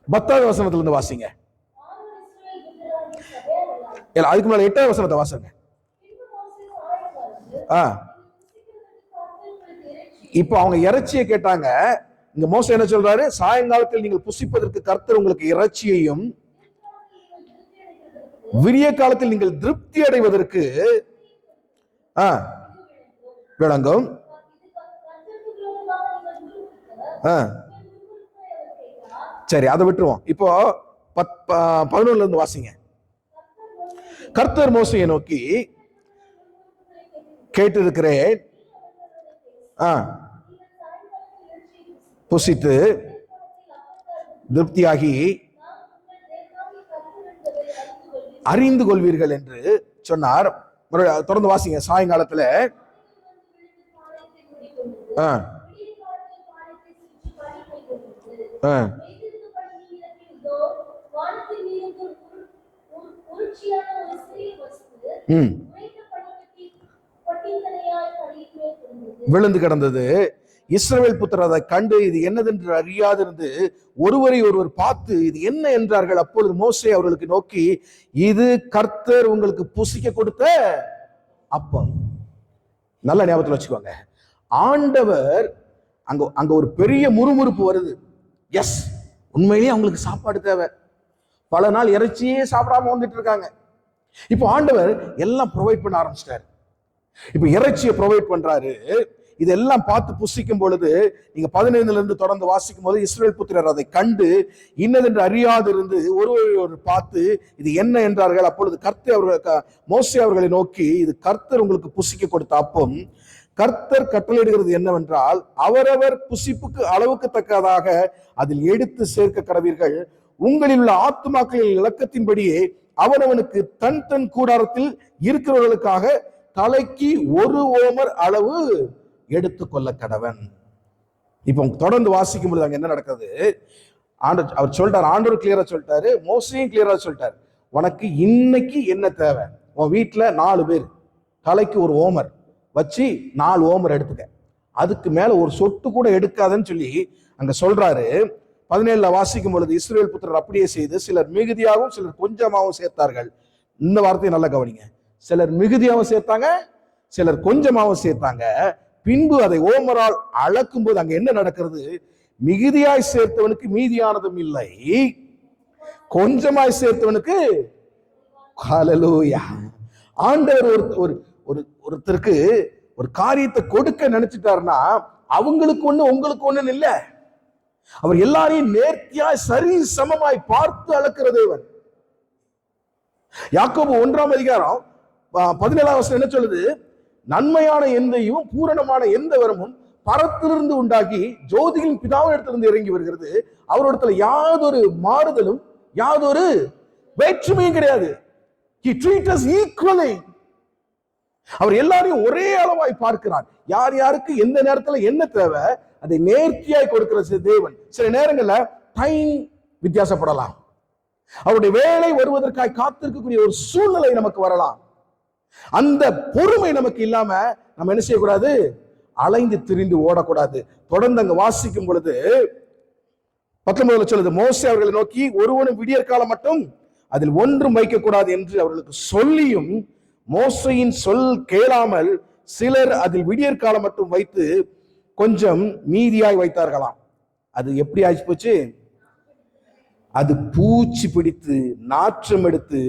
10வது வசனத்துல இருந்து வாசிங்க. அதுக்கு மேல 8வது வசனத்தை வாசிங்க. இப்ப அவங்க இறைச்சியை கேட்டாங்க. இங்க மோசே என்ன சொல்றாரு, சாயங்காலத்தில் நீங்கள் புசிப்பதற்கு கர்த்தர் உங்களுக்கு இறைச்சியையும் விடிய காலத்தில் நீங்கள் திருப்தி அடைவதற்கு விளங்கும். சரி, அதை விட்டுருவோம். இப்போ 11ல இருந்து வாசிங்க. கர்த்தர் மோசேயை நோக்கி, கேட்டிருக்கிறேன், புசித்து திருப்தியாகி அறிந்து கொள்வீர்கள் என்று சொன்னார். தொடர்ந்து வாசிங்க. சாயங்காலத்துல விழுந்து கிடந்தது. இஸ்ரவேல் புத்திரர் அதை கண்டு இது என்னதென்று அறியாதிருந்து ஒருவரை ஒருவர் பார்த்து இது என்ன என்றார்கள். அப்பொழுது மோசே அவர்களுக்கு நோக்கி, இது கர்த்தர் உங்களுக்கு புசிக்க கொடுத்த அப்பம். நல்ல ஞாபகத்தில் வச்சுக்கோங்க. ஆண்டவர் அங்க ஒரு பெரிய முறுமுறுப்பு வருது. எஸ், உண்மையிலேயே அவங்களுக்கு சாப்பாடு தேவை. பல நாள் இறைச்சியே சாப்பிடாம வந்துட்டு இருக்காங்க. இப்போ ஆண்டவர் எல்லாம் ப்ரொவைட் பண்ண ஆரம்பிச்சிட்டாரு. இப்ப இறைச்சியை ப்ரொவைட் பண்றாரு. இதெல்லாம் பார்த்து புசிக்கும் பொழுது, நீங்க 15ல இருந்து தொடர்ந்து வாசிக்கும் போது, இஸ்ரவேல் புத்திரர் அதை கண்டு இன்னதென்று அறியாது இருந்து ஒருவரை பார்த்து இது என்ன என்றார்கள். அப்பொழுது கர்த்தர் மோசே அவர்களை நோக்கி, இது கர்த்தர் உங்களுக்கு புசிக்க கொடுத்த அப்பம். கர்த்தர் கட்டளையிடுகிறது என்னவென்றால், அவரவர் புசிப்புக்கு அளவுக்கு தக்கதாக அதில் எடுத்து சேர்க்க கடவீர்கள். உங்களில் உள்ள ஆத்துமாக்களின் இலக்கத்தின்படியே அவனவனுக்கு தன் தன் கூடாரத்தில் இருக்கிறவர்களுக்காக தலைக்கு 1 ஓமர் அளவு எடுத்துக்கொள்ள கடவன். இப்போ தொடர்ந்து வாசிக்கும் பொழுது அங்க என்ன நடக்குது, அவர் சொல்லிட்டார். ஆண்டவர் கிளியரா சொல்லிட்டாரு, மோசையும் கிளியரா சொல்லிட்டாரு. உனக்கு இன்னைக்கு என்ன தேவை? உன் வீட்டுல 4 பேர், தலைக்கு 1 ஓமர் வச்சு 4 ஓமர் எடுத்துக்க, அதுக்கு மேல ஒரு சொட்டு கூட எடுக்காதன்னு சொல்லி அங்க சொல்றாரு. 17ல வாசிக்கும் பொழுது, இஸ்ரவேல் புத்திரர் அப்படியே செய்து சிலர் மிகுதியாகவும் சிலர் கொஞ்சமாகவும் சேர்த்தார்கள். இந்த வார்த்தையை நல்லா கவனிங்க. சிலர் மிகுதியாகவும் சேர்த்தாங்க, சிலர் கொஞ்சமாகவும் சேர்த்தாங்க. பின்பு அதை ஓமரால் அளக்கும் போது அங்க என்ன நடக்கிறது, மிகுதியாய் சேர்த்தவனுக்கு மீதியானதும் இல்லை, கொஞ்சமாய் சேர்த்தவனுக்கு ஹல்லேலூயா. ஆண்டவர் ஒருத்தருக்கு ஒரு காரியத்தை கொடுக்க நினைச்சிட்டாருன்னா அவங்களுக்கு ஒண்ணு உங்களுக்கு ஒண்ணு இல்ல. அவர் எல்லாரையும் நேர்த்தியாய் சரி சமமாய் பார்த்து அளக்கிற தேவன். யாக்கோபு 1ஆம் அதிகாரம் 17ஆம் வசனம் என்ன சொல்லுது, நன்மையான எந்தையும் பூரணமான எந்த வரமும் பரத்திலிருந்து உண்டாகி ஜோதியின் பிதாவிடத்திலிருந்து இறங்கி வருகிறது. அவரிடத்துல யாதொரு மாறுதலும் யாதொரு வேற்றுமையும் கிடையாது. He treats us equally. அவர் எல்லாரையும் ஒரே அளவாய் பார்க்கிறார். யார் யாருக்கு எந்த நேரத்துல என்ன தேவை அதை நேர்த்தியாய் கொடுக்கிற தேவன். சில நேரங்கள்ல டைம் வித்தியாசப்படலாம், அவருடைய வேலை வருவதற்காக காத்திருக்கக்கூடிய ஒரு சூழ்நிலை நமக்கு வரலாம். அந்த பொறுமை நமக்கு இல்லாம நம்ம என்ன செய்யக்கூடாது? அலைந்து திரிந்து ஓடக்கூடாது. தொடர்ந்து அங்க வாசிக்கும் பொழுது 19 சொல்லுது, மோசே அவர்களை நோக்கி, ஒருவனும் விடியற் காலம் மட்டும் அதில் ஒன்றும் வைக்கக்கூடாது என்று அவர்களுக்கு சொல்லியும் மோசையின் சொல் கேளாமல் சிலர் அதில் விடியற் காலம் மட்டும் வைத்து கொஞ்சம் மீதியாய் வைத்தார்களாம். அது எப்படி ஆச்சு போச்சு? அது பூச்சி பிடித்து நாற்றம் எடுத்தது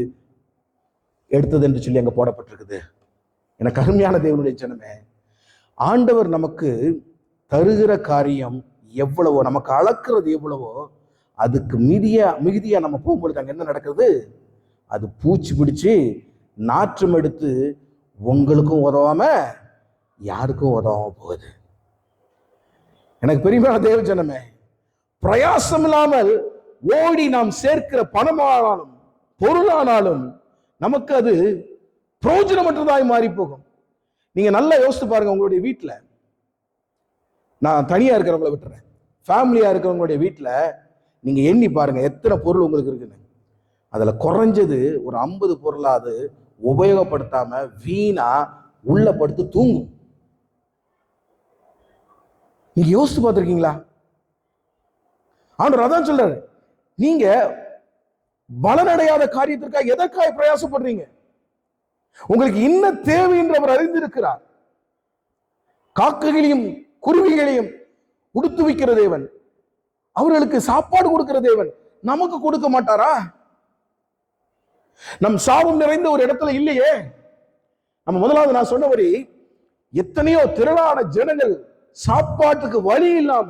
என்று சொல்லி அங்க போடப்பட்டிருக்குது. எனக்கு அருமையான தேவனுடைய ஜனமே, ஆண்டவர் நமக்கு தருகிற காரியம் எவ்வளவோ, நமக்கு அளக்கிறது எவ்வளவோ, அதுக்கு மிகுதியா நம்ம போகும்பொழுது அங்க என்ன நடக்குது? அது பூச்சி பிடிச்சு நாற்றம் எடுத்து உங்களுக்கும் உதவாம யாருக்கும் உதவாம போகுது. எனக்கு பெரியமான தேவ ஜனமே, பிரயாசம் இல்லாமல் ஓடி நாம் சேர்க்கிற பணமானாலும் பொருளானாலும் நமக்கு அது பிரயோஜனமற்றதாய் மாறி போகும். நீங்க நல்லா யோசித்து பாருங்க. உங்களுடைய வீட்டுல, நான் தனியா இருக்கிறவங்களை விட்டுறேன், ஃபேமிலியா இருக்கிறவங்களுடைய வீட்டுல நீங்க எண்ணி பாருங்க எத்தனை பொருள் உங்களுக்கு இருக்குன்னு. அதுல குறைஞ்சது ஒரு 50 பொருளாவது உபயோகப்படுத்தாம வீணா உள்ள படுத்து தூங்கும். நீங்க யோசித்து பார்த்திருக்கீங்களா? ஆண்டவர் அதான் சொல்றாரு, நீங்க பலனடையாத காரியத்திற்காக எதற்காக பிரயாசப்படுறீங்க? உங்களுக்கு என்ன தேவை என்று அவர் அறிந்திருக்கிறார். காக்கைகளையும் குருவிகளையும் உடுத்து வைக்கிற தேவன், அவர்களுக்கு சாப்பாடு கொடுக்கிற தேவன் நமக்கு கொடுக்க மாட்டாரா? நம் சாபம் நிறைந்த ஒரு இடத்துல இல்லையே. நம்ம முதலாவது நான் சொன்னபடி எத்தனையோ திரளான ஜனங்கள் சாப்பாட்டுக்கு வழி இல்லாம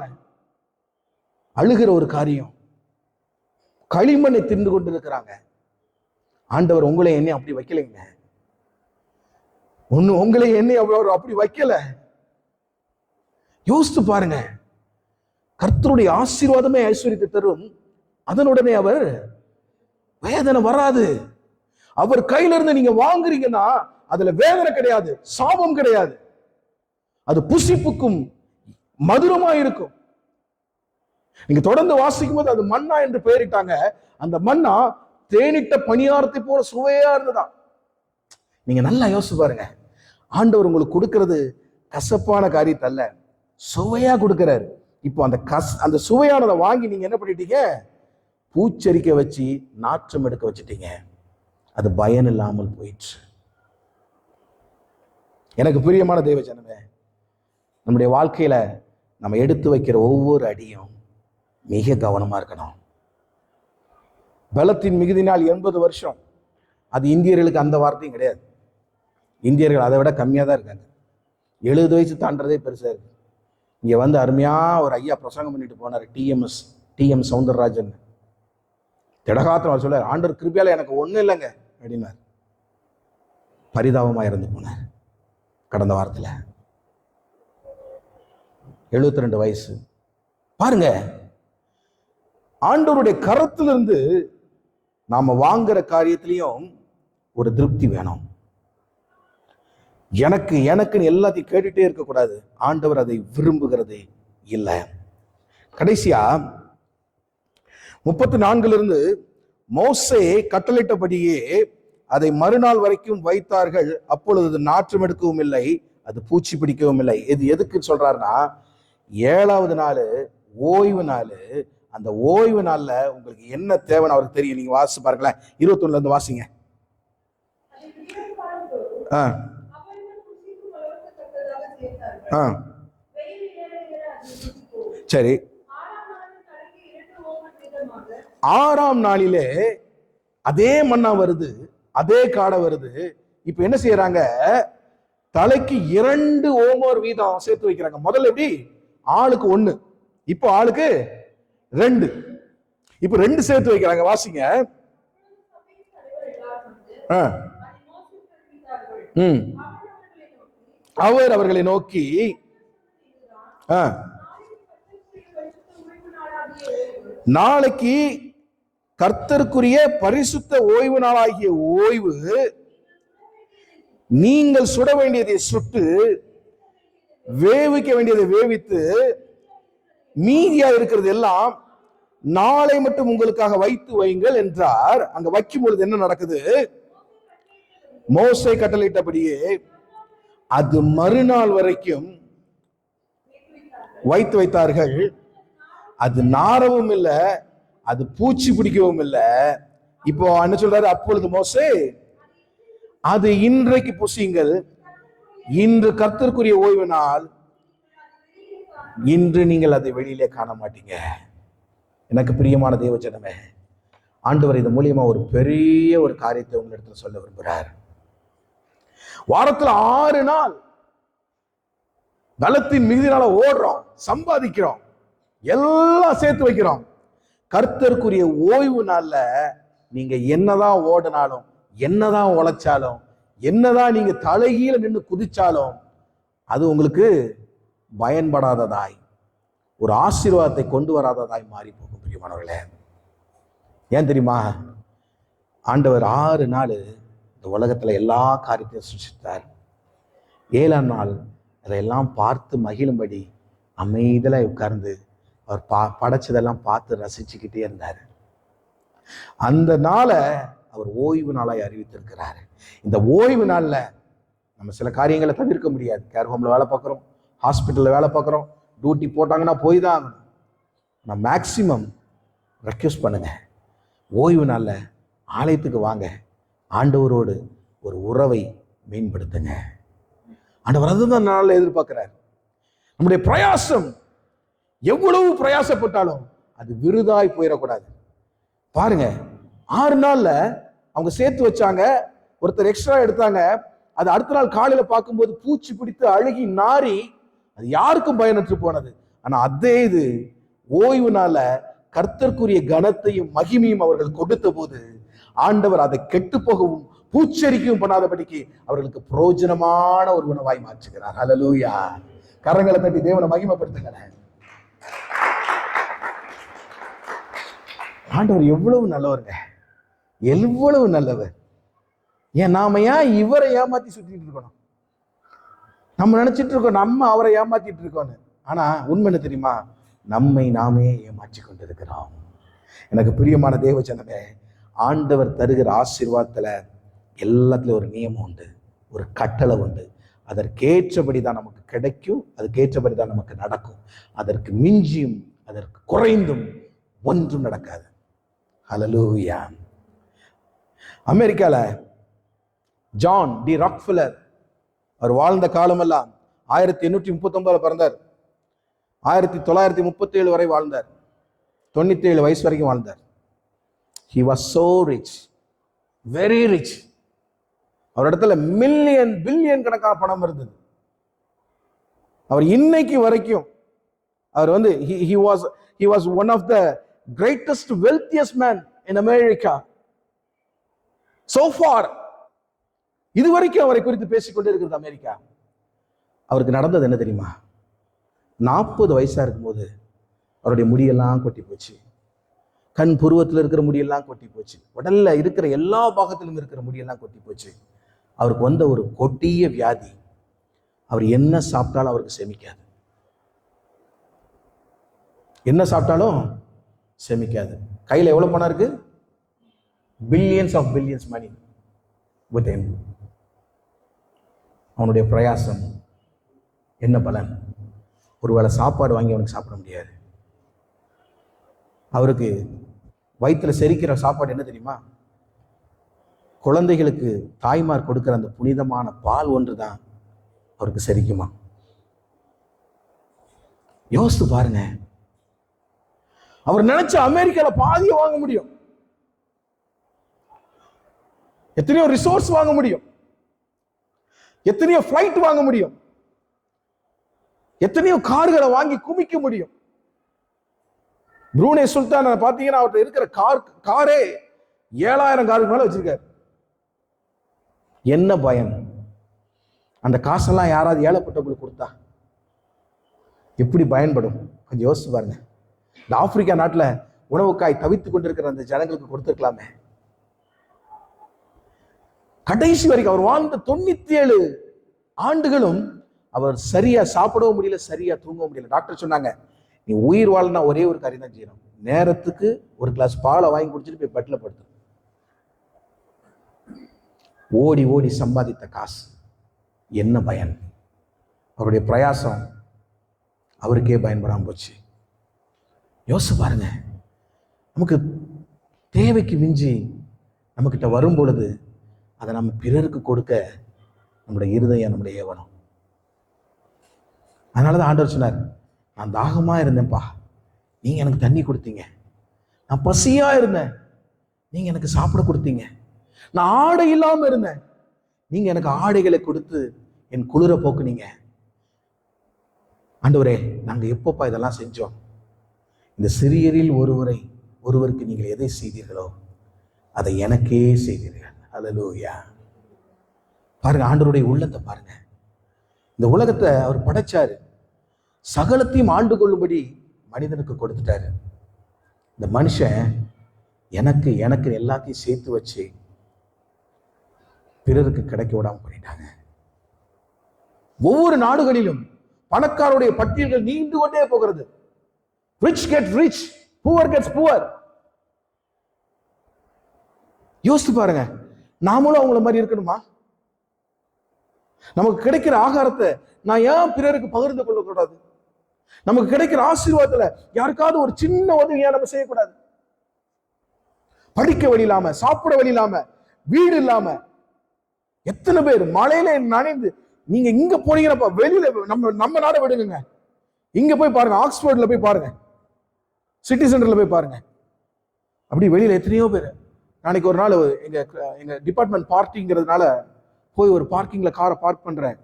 அழுகிற ஒரு காரியம், களிமண்ணை தின்று கொண்டு இருக்கிறாங்க. ஆண்டவர் உங்களை என்னை அப்படி வைக்கலைங்க. உங்களை என்னை அவர் அப்படி வைக்கல. யோசித்து பாருங்க. கர்த்தருடைய ஆசீர்வாதமே ஐஸ்வர்யத்தை தரும். அதனுடனே அவர் வேதனை வராது. அவர் கையில இருந்து நீங்க வாங்குறீங்கன்னா அதுல வேதனை கிடையாது, சாபம் கிடையாது. அது புசிப்புக்கும் மதுரமா இருக்கும். நீங்க தொடர்ந்து வாசிக்கும் போது அது மன்னா என்று பெயரிட்டாங்க. அந்த மன்னா தேனிட்ட பணியாரத்தை போல சுவையா இருந்ததா. நீங்க நல்லா யோசிச்சு பாருங்க. ஆண்டவர் உங்களுக்கு கொடுக்கிறது கசப்பான காரியத்தை அல்ல, சுவையா கொடுக்கிறாரு. இப்போ அந்த சுவையானதை வாங்கி நீங்க என்ன பண்ணிட்டீங்க? பூச்சரிக்க வச்சு நாற்றம் எடுக்க வச்சுட்டீங்க. அது பயன் இல்லாமல் போயிடுச்சு. எனக்கு பிரியமான தெய்வ ஜனமே, நம்முடைய வாழ்க்கையில நம்ம எடுத்து வைக்கிற ஒவ்வொரு அடியும் மிக கவனமா இருக்கணும். பலத்தின் மிகுதினால் 80 வருஷம், அது இந்தியர்களுக்கு அந்த வார்த்தையும் கிடையாது. இந்தியர்கள் அதை விட கம்மியா தான் இருக்காங்க. 70 வயசு தாண்டதே பெருசா இருக்கு. இங்க வந்து அருமையா ஒரு ஐயா பிரசங்கம் பண்ணிட்டு போனார், TM சௌந்தரராஜன். திடகாத்திரம் அவர் சொல்ல, ஆண்டவர் கிருபையால எனக்கு ஒண்ணும் இல்லைங்க அப்படின்னார். பரிதாபமா இறந்து போனார் கடந்த வாரத்துல. 72 வயசு. பாருங்க, ஆண்டவருடைய கரத்திலிருந்து நாம வாங்குற காரியத்திலையும் ஒரு திருப்தி வேணும். எனக்குன்னு எல்லாத்தையும் கேட்டுட்டே இருக்கக்கூடாது. ஆண்டவர் அதை விரும்புகிறதே இல்லை. கடைசியா 34 மோசே கட்டளையிட்டபடியே அதை மறுநாள் வரைக்கும் வைத்தார்கள். அப்பொழுது நாற்றம் எடுக்கவும் இல்லை, அது பூச்சி பிடிக்கவும் இல்லை. இது எதுக்கு சொல்றாருன்னா, 7வது நாள் ஓய்வு நாள். அந்த ஓய்வு நாள்ல உங்களுக்கு என்ன தேவைன்னு அவருக்கு தெரியும். நீங்க வாசி பாருங்களேன், 21 வாசிங்க. சரி, 6ஆம் நாளிலே அதே மன்னா வருது, அதே காடை வருது. இப்ப என்ன செய்யறாங்க? தலைக்கு 2 ஓமர் வீதம் சேர்த்து வைக்கிறாங்க. முதல்ல எப்படி? ஆளுக்கு 1, இப்போ ஆளுக்கு 2. இப்ப 2 சேர்த்து வைக்கிறாங்க. வாசிங்க. அவர் அவர்களை நோக்கி, நாளைக்கு கர்த்தருக்குரிய பரிசுத்த ஓய்வு நாளாகிய ஓய்வு, நீங்கள் சுட வேண்டியதை சுட்டு வேவிக்க வேண்டியதை வேவித்து மீதியா இருக்கிறது எல்லாம் நாளை மட்டும் உங்களுக்காக வைத்து வையுங்கள் என்றார். அங்க வைக்கும் பொழுது என்ன நடக்குது? மோசே கட்டளையிட்டபடியே அது மறுநாள் வரைக்கும் வைத்து வைத்தார்கள். அது நாரவும் இல்லை, அது பூச்சி பிடிக்கவும் இல்லை. இப்போ என்ன சொல்றாரு? அப்பொழுது மோசே, அது இன்றைக்கு புசியுங்கள், இன்று கர்த்தருக்குரிய ஓய்வு நாள், இன்று நீங்கள் அதை வெளியிலே காண மாட்டீங்க. எனக்கு பிரியமான தேவஜனமே, ஆண்டவர் இது மூலியமா ஒரு பெரிய ஒரு காரியத்தை உங்களிடத்தில் சொல்ல விரும்புகிறார். வாரத்துல 6 நாள் பலத்தின் மிகுதினால ஓடுறோம், சம்பாதிக்கிறோம், எல்லாம் சேர்த்து வைக்கிறோம். கர்த்தருக்குரிய ஓய்வு நாள்ல நீங்க என்னதான் ஓடினாலும், என்னதான் உழைச்சாலும், என்னதான் நீங்க தலைகீழ நின்று குதிச்சாலும் அது உங்களுக்கு பயன்படாததாய், ஒரு ஆசீர்வாதத்தை கொண்டு வராததாய் மாறி போகும். பிரியமானவர்களே, ஏன் தெரியுமா? ஆண்டவர் 6 நாள் இந்த உலகத்துல எல்லா காரியத்தையும் சிருஷ்டித்தார். 7ஆம் நாள் அதையெல்லாம் பார்த்து மகிழும்படி அமைதியில உட்கார்ந்து அவர் படைச்சதெல்லாம் பார்த்து ரசிச்சுக்கிட்டே இருந்தார். அந்த நாளை அவர் ஓய்வு நாளாய் அறிவித்திருக்கிறார். இந்த ஓய்வு நாள்ல நம்ம சில காரியங்களை தவிர்க்க முடியாது. கேர் ஹோம்ல வேலை பார்க்குறோம், ஹாஸ்பிட்டல்ல வேலை பார்க்குறோம், டியூட்டி போட்டாங்கன்னா போய் தான் ஆகணும். நான் மேக்சிமம் ரெக்வெஸ்ட் பண்ணுங்க, ஓய்வு நாள்ல ஆலயத்துக்கு வாங்க, ஆண்டவரோடு ஒரு உறவை மேம்படுத்துங்க. ஆண்டவர் அதுதான் நாளில் எதிர்பார்க்கிறார். நம்முடைய பிரயாசம் எவ்வளவு பிரயாசப்பட்டாலும் அது விருதாய் போயிடக்கூடாது. பாருங்க, 6 நாள்ல அவங்க சேர்த்து வச்சாங்க, ஒருத்தர் எக்ஸ்ட்ரா எடுத்தாங்க. அது அடுத்த நாள் காலையில பார்க்கும்போது பூச்சி பிடித்து அழுகி நாரி அது யாருக்கும் பயனற்று போனது. ஆனா அதே இது ஓய்வு நாள கர்த்தருக்குரிய கனத்தையும் மகிமையும் அவர்கள் கொடுத்த போது ஆண்டவர் அதை கெட்டு போகவும் பூச்சரிக்கவும் பண்ணாதபடிக்கு அவர்களுக்கு பிரயோஜனமான ஒரு உணவாய் மாற்றுகிறார். ஹல்லேலூயா! கரங்களை தட்டி தேவனை மகிமைப்படுத்துங்க. ஆண்டவர் எவ்வளவு நல்லவருங்க, எவ்வளவு நல்லவர். ஏன் நாம ஏன் இவரை ஏமாத்தி சுத்திட்டு இருக்கணும்? நம்ம நினைச்சிட்டு இருக்கோம் நம்ம அவரை ஏமாத்திட்டு இருக்கோம்னு. ஆனா உண்மை என்ன தெரியுமா? நம்மை நாமே ஏமாற்றி கொண்டிருக்கிறோம். எனக்கு பிரியமான தேவஜனமே, ஆண்டவர் தருகிற ஆசீர்வாதத்துல எல்லாத்துலயும் ஒரு நியமம் உண்டு, ஒரு கட்டளை உண்டு. அதற்கேற்றபடி தான் நமக்கு கிடைக்கும், அதுக்கேற்றபடி தான் நமக்கு நடக்கும். அதற்கு மிஞ்சியும் அதற்கு குறைந்தும் ஒன்றும் நடக்காது. ஹல்லேலூயா! அமெரிக்கால ஜான் டி ராக்ஃபெல்லர் அவர் வாழ்ந்த காலமெல்லாம் 1839 பிறந்தார். 1937 வரை வாழ்ந்தார். 97 வயசு வரைக்கும் வாழ்ந்தார். He was so rich, very rich. அவர் இடத்துல மில்லியன் பில்லியன் கணக்கான பணம் இருந்தது. அவர் இன்னைக்கு வரைக்கும் அவர் வந்து he was one of the greatest wealthiest man in America so far. இதுவரைக்கும் அவரை குறித்து பேசிக்கொண்டே இருக்கிறது அமெரிக்கா. அவருக்கு நடந்தது என்ன தெரியுமா? 40 வயசா இருக்கும்போது அவருடைய முடியெல்லாம் கொட்டி போச்சு, கண் புருவத்தில் இருக்கிற முடியெல்லாம் கொட்டி போச்சு, உடல்ல இருக்கிற எல்லா பாகத்திலும் இருக்கிற முடியெல்லாம் கொட்டி போச்சு. அவருக்கு வந்த ஒரு கொடிய வியாதி. அவர் என்ன சாப்பிட்டாலும் அவருக்கு செமிக்காது, என்ன சாப்பிட்டாலும் செமிக்காது. கையில எவ்வளவு பணம் இருக்கு? Billions of billions money with him. அவனுடைய பிரயாசம் என்ன பலன்? ஒருவேளை சாப்பாடு வாங்கி அவனுக்கு சாப்பிட முடியாது. அவருக்கு வயிற்றுல செரிக்கிற சாப்பாடு என்ன தெரியுமா? குழந்தைகளுக்கு தாய்மார் கொடுக்கிற அந்த புனிதமான பால் ஒன்றுதான் அவருக்கு செரிக்குமா? யோசித்து பாருங்க. அவர் நினைச்ச அமெரிக்கால பாதியை வாங்க முடியும், எத்தனையோ ரிசோர்ஸ் வாங்க முடியும், எத்தனையோ பிளைட் வாங்க முடியும், எத்தனையோ கார்களை வாங்கி குமிக்க முடியும். ப்ரூனே சுல்தான் பாத்தீங்கன்னா அவர்கிட்ட இருக்கிற காரே 7000 காருக்கு மேல வச்சிருக்காரு. என்ன பயன்? அந்த காசெல்லாம் யாராவது ஏழைப்பட்டவங்களுக்கு கொடுத்தா எப்படி பயன்படும்? கொஞ்சம் யோசிச்சு பாருங்க. இந்த ஆப்பிரிக்கா நாட்டுல உணவுக்காய் தவித்துக் கொண்டிருக்கிற அந்த ஜனங்களுக்கு கொடுத்திருக்கலாமே. கடைசி வரைக்கும் அவர் வாழ்ந்த 97 ஆண்டுகளும் அவர் சரியா சாப்பிடவும் முடியல, சரியா தூங்கவும் முடியல. டாக்டர் சொன்னாங்க, நீ உயிர் வாழனா ஒரே ஒரு காரியம் தான் செய்யணும், நேரத்துக்கு ஒரு கிளாஸ் பாலை வாங்கி குடிச்சிட்டு போய் பெட்டில் படுத்து. ஓடி ஓடி சம்பாதித்த காசு என்ன பயன்? அவருடைய பிரயாசம் அவருக்கே பயன்படாமல் போச்சு. யோசிச்சு பாருங்க. நமக்கு தேவைக்கு மிஞ்சி நம்மக்கிட்ட வரும் பொழுது அதை நம்ம பிறருக்கு கொடுக்க நம்முடைய இருதயம் நம்முடைய ஏவனம். அதனாலதான் ஆண்டவர் சொன்னார், நான் தாகமா இருந்தேன்ப்பா, நீங்க எனக்கு தண்ணி கொடுத்தீங்க. நான் பசியா இருந்தேன், நீங்க எனக்கு சாப்பிட கொடுத்தீங்க. நான் ஆடை இல்லாம இருந்தேன், நீங்க எனக்கு ஆடைகளை கொடுத்து என் குளிர போக்குனீங்க. ஆண்டவரே, நாங்க எப்பப்பா இதெல்லாம் செஞ்சோம்? இந்த சிறியரில் ஒருவருக்கு நீங்கள் எதை செய்தீர்களோ அதை எனக்கே செய்தீர்கள். அல்லேலூயா. பாருங்க, ஆண்டவருடைய உள்ளத்தை பாருங்க. இந்த உலகத்தை அவர் படைச்சாரு, சகலத்தையும் ஆண்டு கொள்ளும்படி மனிதனுக்கு கொடுத்துட்டாரு. இந்த மனுஷன் எனக்கு எனக்கு எல்லாத்தையும் சேர்த்து வச்சு பிறருக்கு கிடைக்க விடாம பண்ணிட்டாங்க. ஒவ்வொரு நாடுகளிலும் பணக்காரருடைய பட்டியல்கள் நீண்டு கொண்டே போகிறது. rich gets rich, poor gets poor. யோசித்து பாருங்க, நாமளும் அவங்கள மாதிரி இருக்கணுமா? நமக்கு கிடைக்கிற ஆகாரத்தை நான் ஏன் பிறருக்கு பகிர்ந்து கொள்ளக்கூடாது? நமக்கு கிடைக்கிற ஆசீர்வாதத்துல யாருக்காவது ஒரு சின்ன உதவியா நம்ம செய்யக்கூடாது? படிக்க வழி இல்லாம, சாப்பிட வழி இல்லாம, வீடு இல்லாம எத்தனை பேர் மழையில நனைந்து, நீங்க இங்க போனீங்கன்னா வெளியில நம்ம நாடை விடுங்க, இங்க போய் பாருங்க, ஆக்ஸ்போர்ட்ல போய் பாருங்க, சிட்டி சென்டர்ல போய் பாருங்க, அப்படி வெளியில எத்தனையோ பேர். நாளைக்கு ஒரு நாள் எங்க டிபார்ட்மெண்ட் பார்ட்டிங்கிறதுனால போய் ஒரு பார்க்கிங்ல காரை பார்க் பண்றேன்.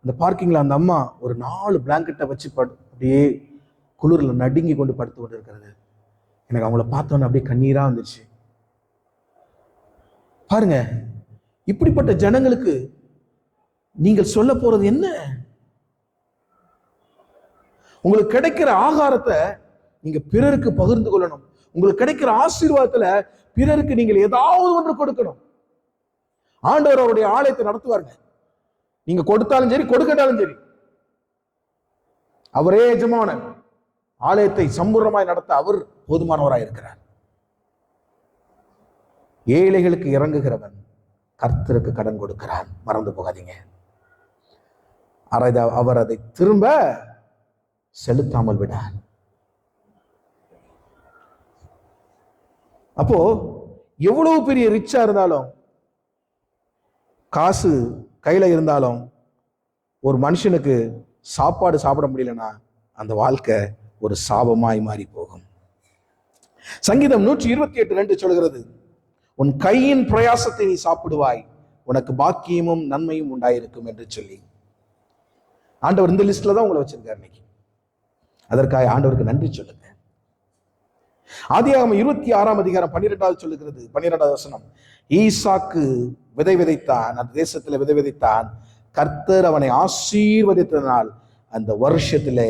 அந்த பார்க்கிங்ல அந்த அம்மா ஒரு 4 பிளாங்கெட்டை வச்சு அப்படியே குளிர்ல நடுங்கி கொண்டு படுத்து கொண்டு இருக்கிறது. எனக்கு அவங்கள பார்த்தோன்னே அப்படியே கண்ணீரா வந்துருச்சு. பாருங்க, இப்படிப்பட்ட ஜனங்களுக்கு நீங்கள் சொல்ல போறது என்ன? உங்களுக்கு கிடைக்கிற ஆகாரத்தை நீங்க பிறருக்கு பகிர்ந்து கொள்ளணும். உங்களுக்கு கிடைக்கிற ஆசீர்வாதத்துல பிறருக்கு நீங்கள் ஏதாவது ஒன்று கொடுக்கணும். ஆண்டவர் அவருடைய ஆலயத்தை நடத்துவாருங்க. நீங்க கொடுத்தாலும் சரி, கொடுக்கட்டாலும் சரி, அவரே எஜமானன். ஆலயத்தை சம்பூர்ணமாய் நடத்த அவர் போதுமானவராய் இருக்கிறார். ஏழைகளுக்கு இறங்குகிறவன் கர்த்தருக்கு கடன் கொடுக்கிறான், மறந்து போகாதீங்க. அவர் அதை திரும்ப செலுத்தாமல் விடார். அப்போ எவ்வளவு பெரிய ரிச்சா இருந்தாலும், காசு கையில இருந்தாலும், ஒரு மனுஷனுக்கு சாப்பாடு சாப்பிட முடியலன்னா அந்த வாழ்க்கை ஒரு சாபமாய் மாறி போகும். சங்கீதம் 128:2 சொல்கிறது, உன் கையின் பிரயாசத்தை நீ சாப்பிடுவாய், உனக்கு பாக்கியமும் நன்மையும் உண்டாயிருக்கும் என்று சொல்லி. ஆண்டவர் இந்த லிஸ்ட்ல தான் உங்களை வச்சிருக்காரு இன்னைக்கு. அதற்காக ஆண்டவருக்கு நன்றி சொல்லுங்க. ஆதியாகமம் 26:12 சொல்லுகிறது, 12வது வசனம், ஈசாக்கு விதை விதைத்தான், அந்த தேசத்துல விதை விதைத்தான், கர்த்தர் அவனை ஆசீர்வதித்ததனால் அந்த வருஷத்திலே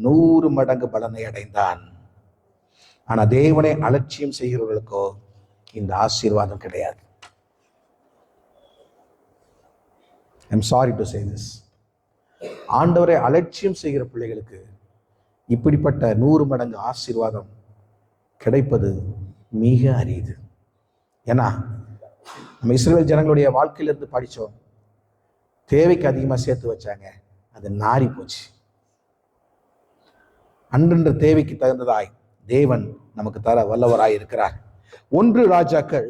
100 மடங்கு பலனை அடைந்தான். ஆனா தேவனை அலட்சியம் செய்கிறவர்களுக்கோ இந்த ஆசீர்வாதம் கிடையாது. I'm sorry to say this. ஆண்டவரை அலட்சியம் செய்கிற பிள்ளைகளுக்கு இப்படிப்பட்ட 100 மடங்கு ஆசீர்வாதம் கிடைப்பது மிக அரிது. ஏன்னா நம்ம இஸ்ரவேல் ஜனங்களுடைய வாழ்க்கையிலிருந்து படித்தோம், தேவைக்கு அதிகமாக சேர்த்து வச்சாங்க, அது நாரி போச்சு. அன்றென்ற தேவைக்கு தகுந்ததாய் தேவன் நமக்கு தர வல்லவராய் இருக்கிறார். 1 ராஜாக்கள்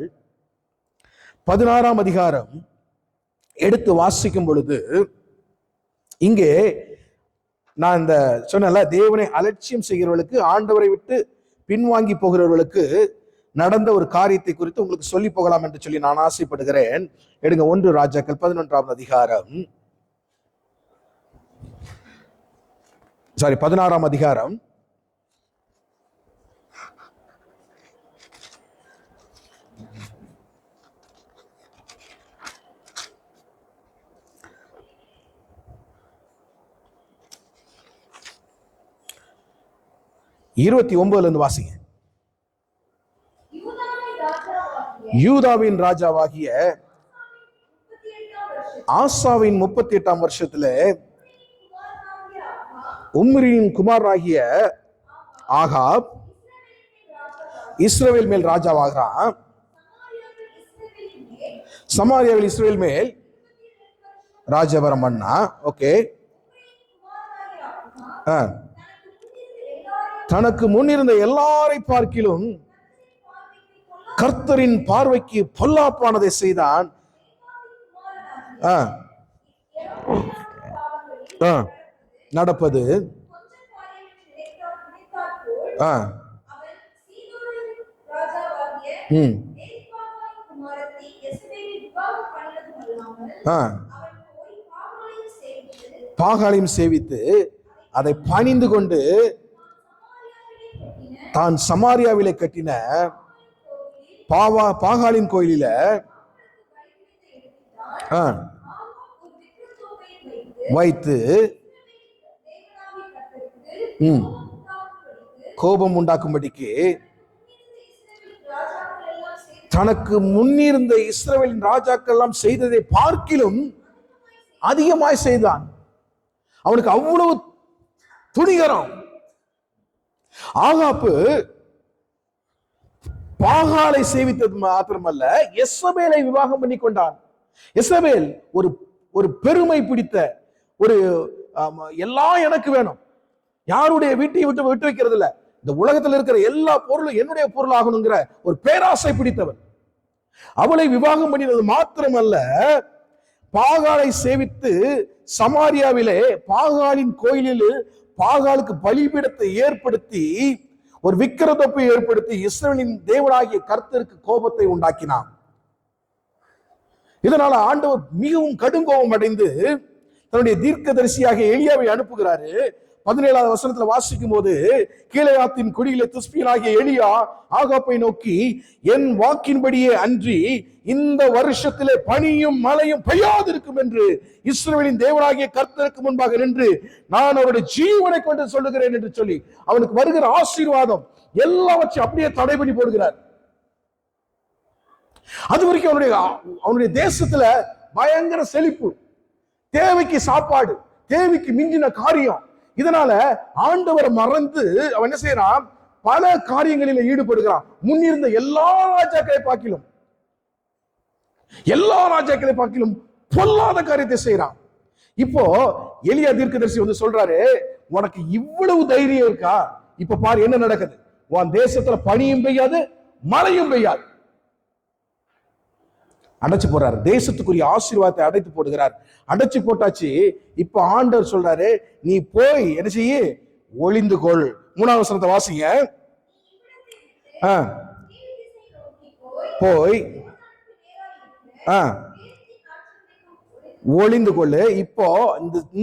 16 எடுத்து வாசிக்கும் பொழுது, இங்கே நான் இந்த சொன்னல, தேவனை அலட்சியம் செய்கிறவர்களுக்கு, ஆண்டவரை விட்டு பின்வாங்கி போகிறவர்களுக்கு நடந்த ஒரு காரியத்தை குறித்து உங்களுக்கு சொல்லி போகலாம் என்று சொல்லி நான் ஆசைப்படுகிறேன். எடுங்க 1 ராஜாக்கள் 16 29 வாசிங்க. யூதாவின் ராஜாவாகிய ஆசாவின் 38 வருஷத்துல உம்ரியின் குமாராகிய ஆகாப் இஸ்ரவேல் மேல் ராஜாவாகிறான். சமாரியாவில் இஸ்ரவேல் மேல் ராஜபரம் பண்ணா. ஓகே, தனக்கு முன்னிருந்த எல்லாரை பார்க்கிலும் கர்த்தரின் பார்வைக்கு பொல்லாப்பானதை செய்தான். நடப்பது பாகாலையும் சேவித்து அதை பணிந்து கொண்டு தான் சமாரியாவிலே கட்டின பாகாலின் கோயிலில வைத்து கோபம் உண்டாக்கும்படிக்கு தனக்கு முன்னிருந்த இஸ்ரவேலின் ராஜாக்கள் எல்லாம் செய்ததை பார்க்கிலும் அதிகமாய் செய்தான். அவனுக்கு அவ்வளவு துணிகரம். ஆகாப்பு பாகாலை சேவித்தது மாத்திரமல்ல, எசபேலை விவாகம் பண்ணி கொண்டான். எசபேல் ஒரு பெருமை பிடித்த ஒரு எல்லாம் எனக்கு வேணும், யாருடைய வீட்டையும் விட்டு வைக்கிறது இல்ல, இந்த உலகத்தில் இருக்கிற எல்லா பொருளும் என்னுடைய பொருள் ஆகணுங்கிற ஒரு பேராசை பிடித்தவன். அவளை விவாகம் பண்ணினது மாத்திரமல்ல, பாகாலை சேவித்து சமாரியாவிலே பாகாலின் கோயிலில் பாகாலுக்கு பலிபீடத்தை ஏற்படுத்தி ஒரு விக்கிரதொப்பை ஏற்படுத்தி இஸ்ரவேலின் தேவனாகிய கர்த்தருக்கு கோபத்தை உண்டாக்கினான். இதனால ஆண்டவர் மிகவும் கடும் கோபம் அடைந்து தன்னுடைய தீர்க்கதரிசியாக எலியாவை அனுப்புகிறாரு. 17வது வசனத்துல வாசிக்கும் போது, கீலேயாத்தின் குடியிலே திஸ்பியனாகிய எலியா ஆகாப்பை நோக்கி, என் வாக்கின்படியே அன்றி இந்த வருஷத்திலே பனியும் மழையும் பெய்யாதிருக்கும் என்று இஸ்ரவேலின் தேவனாகிய கர்த்தருக்கு முன்பாக நின்று நான் அவருடைய ஜீவனை கொண்டு சொல்லுகிறேன் என்று சொல்லி அவனுக்கு வருகிற ஆசீர்வாதம் எல்லாவற்றையும் அப்படியே தடை பண்ணி போடுகிறார். அது வரைக்கும் அவனுடைய தேசத்துல பயங்கர செழிப்பு, தேவைக்கு சாப்பாடு, தேவைக்கு மிஞ்சின காரியம். இதனால ஆண்டவரை மறந்து அவன் என்ன செய்யறான், பல காரியங்களில் ஈடுபடுகிறான். முன்னிருந்த எல்லா ராஜாக்களை பார்க்கிலும் பொல்லாத காரியத்தை செய்யறான். இப்போ எலியா தீர்க்கதரிசி வந்து சொல்றாரு, உனக்கு இவ்வளவு தைரியம் இருக்கா? இப்ப பாரு என்ன நடக்குது, உன் தேசத்துல பனியும் பெய்யாது மழையும் பெய்யாது. அடைச்சு போறாரு, தேசத்துக்குரிய ஆசீர்வாதத்தை அடைத்து போடுகிறார். அடைச்சு போட்டாச்சு. இப்ப ஆண்டவர் சொல்றாரு, நீ போய் என்ன செய்ய, ஒளிந்து கொள். 3வது வசனத்தை வாசிங்க. போய் ஒளிந்து கொள்ளு. இப்போ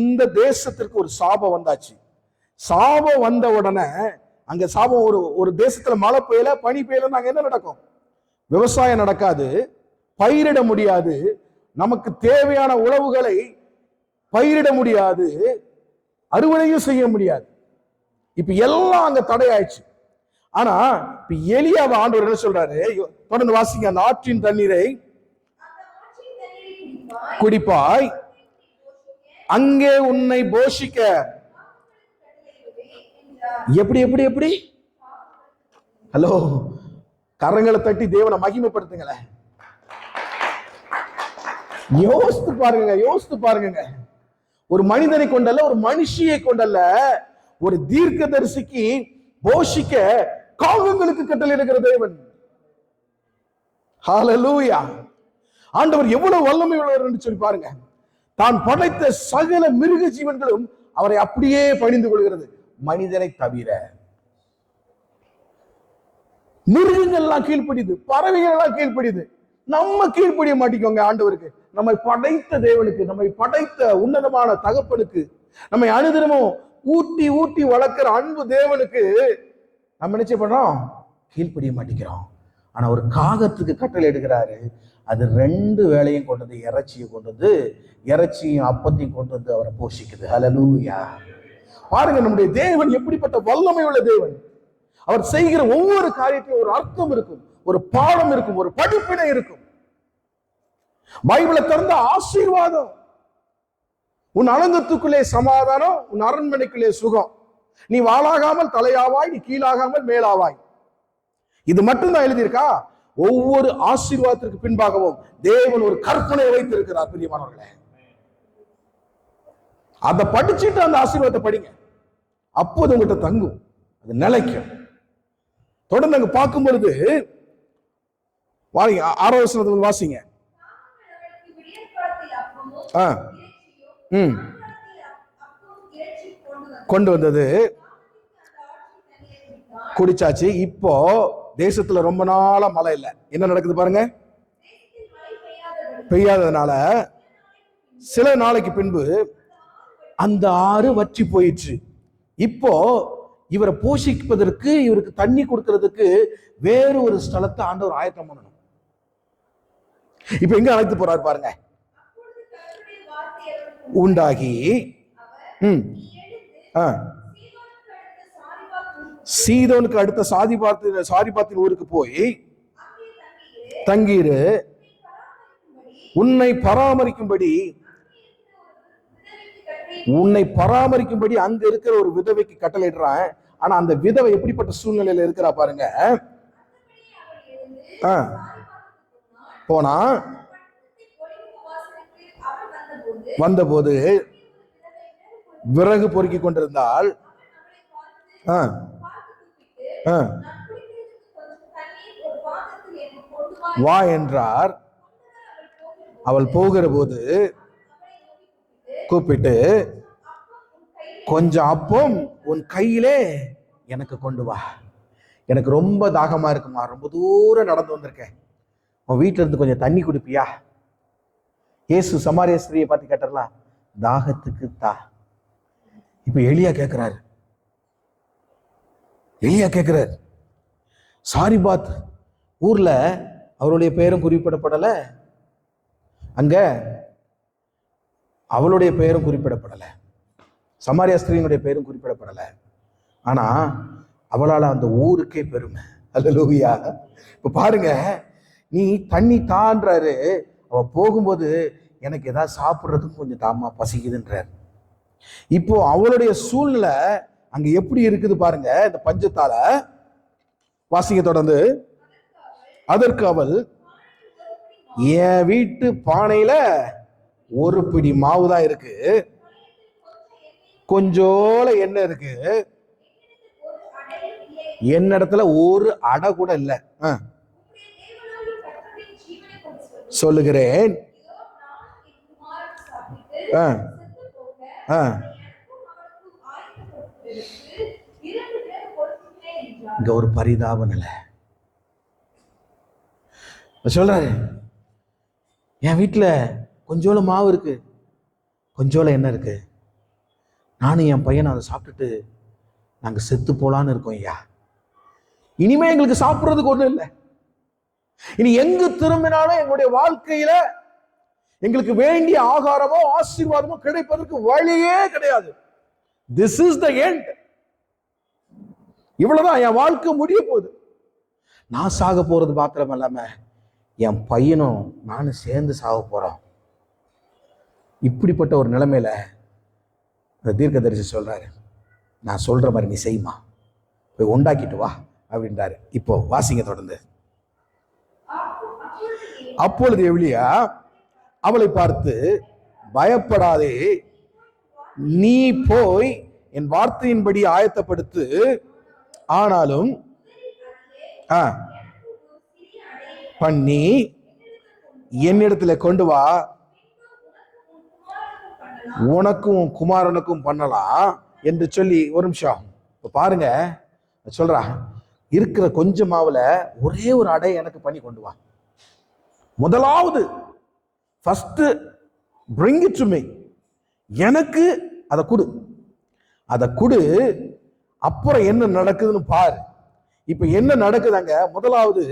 இந்த தேசத்திற்கு ஒரு சாபம் வந்தாச்சு. சாபம் வந்த உடனே அங்க சாபம், ஒரு தேசத்துல மழை பெய்யல பனி பெய்யல, அங்க என்ன நடக்கும்? விவசாயம் நடக்காது, பயிரிட முடியாது, நமக்கு தேவையான உணவுகளை பயிரிட முடியாது, அறுவடையும் செய்ய முடியாது. இப்ப எல்லாம் அங்க தடையாயிடுச்சு. ஆனா இப்ப எலியாவை ஆண்டவர் என்ன சொல்றாரு, தொடர்ந்து வாசிங்க. அந்த ஆற்றின் தண்ணீரை குடிப்பாய், அங்கே உன்னை போஷிக்க. எப்படி எப்படி எப்படி? ஹலோ, கரங்களை தட்டி தேவனை மகிமைப்படுத்துங்களேன். யோசித்து பாருங்க. ஒரு மனிதனை கொண்டல்ல, ஒரு மனுஷியை கொண்டல்ல, ஒரு தீர்க்கதரிசிக்கு போஷிக்க காகங்களுக்கு கட்டளையிடுகிற தேவன். ஹல்லேலூயா. ஆண்டவர் எவ்வளவு வல்லமை உள்ளவர் என்று சொல்லி பாருங்க. தான் படைத்த சகல மிருக ஜீவன்களும் அவரை அப்படியே பணிந்து கொள்கிறது, மனிதனை தவிர. மிருகங்கள் எல்லாம் கீழ்ப்படிது, பறவைகள் எல்லாம் கீழ்ப்படிது. நம்ம கீழ்ப்படிய மாட்டேங்கோங்க ஆண்டவருக்கு. நம்மை படைத்த தேவனுக்கு, நம்மை படைத்த உன்னதமான தகப்பனுக்கு, நம்மை அனுதினமும் ஊட்டி ஊட்டி வளர்க்கிற அன்பு தேவனுக்கு நம்ம நினைச்ச பண்றோம், கீழ்ப்படிய மாட்டேங்கிறோம். ஆனா ஒரு காகத்துக்கு கட்டளை எடுக்கிறாரு, அது 2 வேளையும் கொண்டு வந்து இறைச்சியும் அப்பத்தையும் கொண்டு வந்து அவரை போஷிக்குது. ஹல்லேலூயா. பாருங்க, நம்முடைய தேவன் எப்படிப்பட்ட வல்லமை உள்ள தேவன். அவர் செய்கிற ஒவ்வொரு காரியத்திலும் ஒரு அர்த்தம் இருக்கும், ஒரு பாடம் இருக்கும், ஒரு படிப்பினை இருக்கும். பைபிளை திறந்த ஆசீர்வாதம். உன் அலங்கத்துக்குள்ளே சமாதானம், உன் அரண்மனைக்குள்ளே சுகம். நீ வாளாகாமல் தலையாவாய், நீ கீழாகாமல் மேலாவாய். இது மட்டும்தான் எழுதியிருக்கா? ஒவ்வொரு ஆசீர்வாதத்திற்கு பின்பாகவும் தேவன் ஒரு கற்பனை வைத்திருக்கிறார். பிரியமானவர்களே, அதை படிச்சுட்டு அந்த ஆசீர்வாதத்தை படிங்க. அப்போது உங்கள்கிட்ட தங்கும், அது நிலைக்கும். தொடர்ந்து அங்க பார்க்கும் பொழுது 6வது வசனத்துல வாசிங்க. கொண்டு வந்தது, குடிச்சாச்சு. இப்போ தேசத்துல ரொம்ப நாளா மழை இல்லை. என்ன நடக்குது பாருங்க. பெய்யாததுனால சில நாளைக்கு பின்பு அந்த ஆறு வற்றி போயிடுச்சு. இப்போ இவரை போஷிப்பதற்கு, இவருக்கு தண்ணி கொடுக்கிறதுக்கு வேறு ஒரு ஸ்தலத்தை ஆண்டவர் ஆயத்தம் பண்ணணும். இப்ப எங்க அழைத்து போறாரு பாருங்க. உண்டாகி சீதோனுக்கு அடுத்த சாரிபாத்தின் ஊருக்கு போய் தங்கீரு, உன்னை பராமரிக்கும்படி அங்க இருக்கிற ஒரு விதவைக்கு கட்டளையிடுறான். ஆனா அந்த விதவை எப்படிப்பட்ட சூழ்நிலையில இருக்கிறா பாருங்க. போனா வந்தபோது விறகு பொறுக்கி கொண்டிருந்தால் வா என்றார். அவள் போகிற போது கூப்பிட்டு, கொஞ்சம் அப்பம் உன் கையிலே எனக்கு கொண்டு வா, எனக்கு ரொம்ப தாகமா இருக்குமா, ரொம்ப தூரம் நடந்து வந்திருக்கேன், உன் வீட்டுல இருந்து கொஞ்சம் தண்ணி குடிப்பியா? இயேசு சமாரிய ஸ்திரியை பார்த்து கேட்டறலாம், தாகத்துக்கு தா. இப்ப எலியா கேட்கிறாரு. சாரிபாத் ஊர்ல அவருடைய பெயரும் குறிப்பிடப்படல, அங்க அவளுடைய பெயரும் குறிப்பிடப்படல, சமாரியா ஸ்திரீனுடைய பெயரும் குறிப்பிடப்படல. ஆனா அவளால அந்த ஊருக்கே பெருமை. அல்லேலூயா. இப்ப பாருங்க, நீ தண்ணி தான்றாரு, அவ போகும்போது எனக்கு ஏதாவது சாப்பிட்றதுக்கு கொஞ்சம் தாமா பசிக்குதுன்றார். இப்போ அவளுடைய சூழ்நிலை அங்க எப்படி இருக்குது பாருங்க. இந்த பஞ்சத்தால வாசிங்க தொடர்ந்து. அதற்கு அவள், என் வீட்டு பானையில ஒரு பிடி மாவு தான் இருக்கு, கொஞ்சோல எண்ணெய் இருக்கு, என்னிடத்துல ஒரு அடை கூட இல்லை. சொல்லுகிறேன், இங்க ஒரு பரிதாப நிலை சொல்றாரு. என் வீட்டுல கொஞ்சோல மாவு இருக்கு, கொஞ்சோல எண்ணெய் இருக்கு, நானும் என் பையனை அதை சாப்பிட்டுட்டு நாங்க செத்து போலான்னு இருக்கோம் ஐயா. இனிமே எங்களுக்கு சாப்பிட்றதுக்கு ஒண்ணும் இல்லை. இனி எங்கு திரும்பினாலும் எங்களுடைய வாழ்க்கையில எங்களுக்கு வேண்டிய ஆகாரமோ ஆசீர்வாதமோ கிடைப்பதற்கு வழியே கிடையாது. This is the end. இவ்வளவுதான், என் வாழ்க்கை முடிய போகுது. நான் சாக போறது மாத்திரம் இல்லாம என் பையனும் நானும் சேர்ந்து சாக போறோம். இப்படிப்பட்ட ஒரு நிலைமையில இந்த தீர்க்கதரிசி சொல்றாரு, நான் சொல்ற மாதிரி நீ செய்யுமா, போய் உண்டாக்கிட்டு வா அப்படின்றாரு. இப்போ வாசிங்க தொடர்ந்து. அப்பொழுது எலியா அவளை பார்த்து, பயப்படாதே, நீ போய் என் வார்த்தையின்படி ஆயத்தப்படுத்து, ஆனாலும் பண்ணி என்னிடத்துல கொண்டு வா, உனக்கும் குமாரனுக்கும் பண்ணலாம் என்று சொல்லி. ஒரு நிமிஷம் பாருங்க, சொல்றா, இருக்கிற கொஞ்சம் மாவுல ஒரே ஒரு அடை எனக்கு பண்ணி கொண்டு வா. முதலாவது first bring it to me, எனக்கு அதை கொடு, அப்புறம் என்ன நடக்குதுன்னு பாரு. இப்ப என்ன நடக்குதாங்க? முதலாவது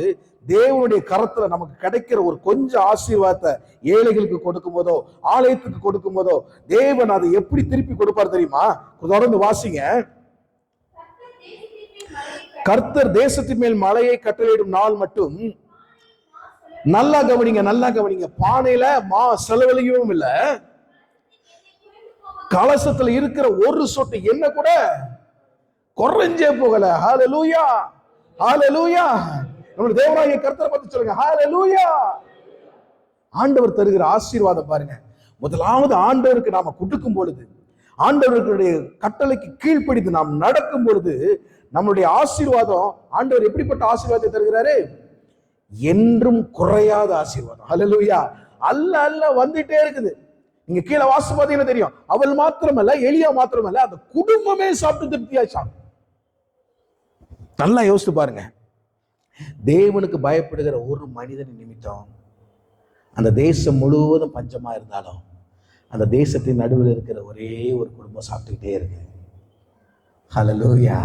தேவனுடைய கரத்துல நமக்கு கிடைக்கிற ஒரு கொஞ்சம் ஆசீர்வாதத்தை ஏழைகளுக்கு கொடுக்கும் போதோ, ஆலயத்துக்கு கொடுக்கும் போதோ, தேவன் அதை எப்படி திருப்பி கொடுப்பார் தெரியுமா? தொடர்ந்து வாசிங்க. கர்த்தர் தேசத்தின் மேல் மழையை கட்டளையிடும் நாள் மட்டும், நல்லா கவனிங்க, பானையில செலவழிக்கவும் இல்லை, கலசத்துல இருக்கிற ஒரு சொட்டு எண்ணெய் கூட குறைஞ்சே போகல. ஹல்லேலூயா, ஹalleluya. நம்முடைய தேவனாகிய கர்த்தரை பத்தி சொல்லுங்க, ஹalleluya. ஆண்டவர் தருகிற ஆசீர்வாதம் பாருங்க. முதலாவது ஆண்டவருக்கு நாம கொடுக்கும் பொழுது, ஆண்டவர்களுடைய கட்டளைக்கு கீழ்ப்படிந்து நாம் நடக்கும் பொழுது நம்மளுடைய ஆசீர்வாதம், ஆண்டவர் எப்படிப்பட்ட ஆசீர்வாதத்தை தருகிறாரு? என்றும் குறையாத ஆசீர்வாதம். ஹல்லேலூயா. அல்ல அல்ல வந்துட்டே இருக்குது. நீங்க கீழே வாசம் பார்த்தீங்கன்னா தெரியும். அவள் மாத்திரமல்ல, எலியா மாத்திரமல்ல, அந்த குடும்பமே சாப்பிட்டு திருப்தியாச்சாங்க. நல்லா யோசித்து பாருங்க. தேவனுக்கு பயப்படுகிற ஒரு மனிதன் நிமித்தம் அந்த தேசம் முழுவதும் பஞ்சமா இருந்தாலும் அந்த தேசத்தின் நடுவில் இருக்கிற ஒரே ஒரு குடும்பம் சாப்பிட்டுக்கிட்டே இருக்கு. ஹல்லேலூயா.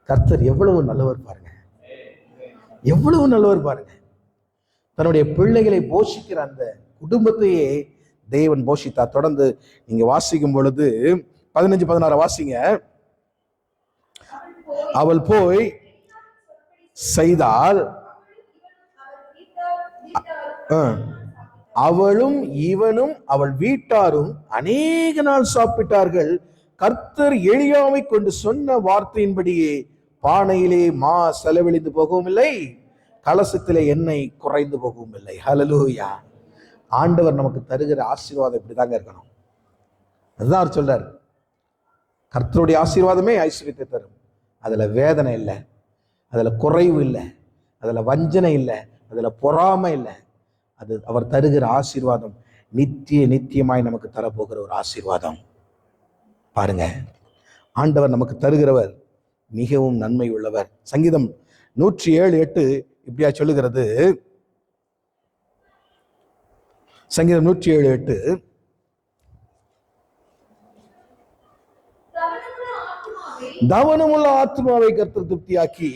கர்த்தர் எவ்வளவு நல்லவர் பாருங்க, எவ்வளவு நல்லவர் பாருங்க. தன்னுடைய பிள்ளைகளை போஷிக்கிற அந்த குடும்பத்தையே தேவன் போஷித்தார். தொடர்ந்து நீங்க வாசிக்கும் பொழுது 15-16 வாசிங்க. அவள் போய் செய்தால் அவளும் இவனும் அவள் வீட்டாரும் அநேக நாள் சாப்பிட்டார்கள். கர்த்தர் எலியாவை கொண்டு சொன்ன வார்த்தையின்படியே பானையிலே மா செலவழிந்து போகவும் இல்லை, கலசத்திலே எண்ணெய் குறைந்து போகவும் இல்லை. ஹல்லேலூயா. ஆண்டவர் நமக்கு தருகிற ஆசீர்வாதம் இப்படிதாங்க இருக்கணும். அதுதான் அவர் சொல்றாரு. கர்த்தருடைய ஆசீர்வாதமே ஐஸ்வர்யத்தை தரும். அதுல வேதனை இல்லை, அதுல குறைவு இல்லை, அதுல வஞ்சனை இல்லை, அதுல பொறாமை இல்லை. அது அவர் தருகிற ஆசீர்வாதம் நித்தியமாய் நமக்கு தரப்போகிற ஒரு ஆசீர்வாதம். பாருங்க, ஆண்டவர் நமக்கு தருகிறவர் மிகவும் நன்மை உள்ளவர். சங்கீதம் 107:8 இப்படியா சொல்லுகிறது. சங்கீதம் 107:8, தவனமுள்ள ஆத்மாவை கர்த்தர் திருப்தியாக்கி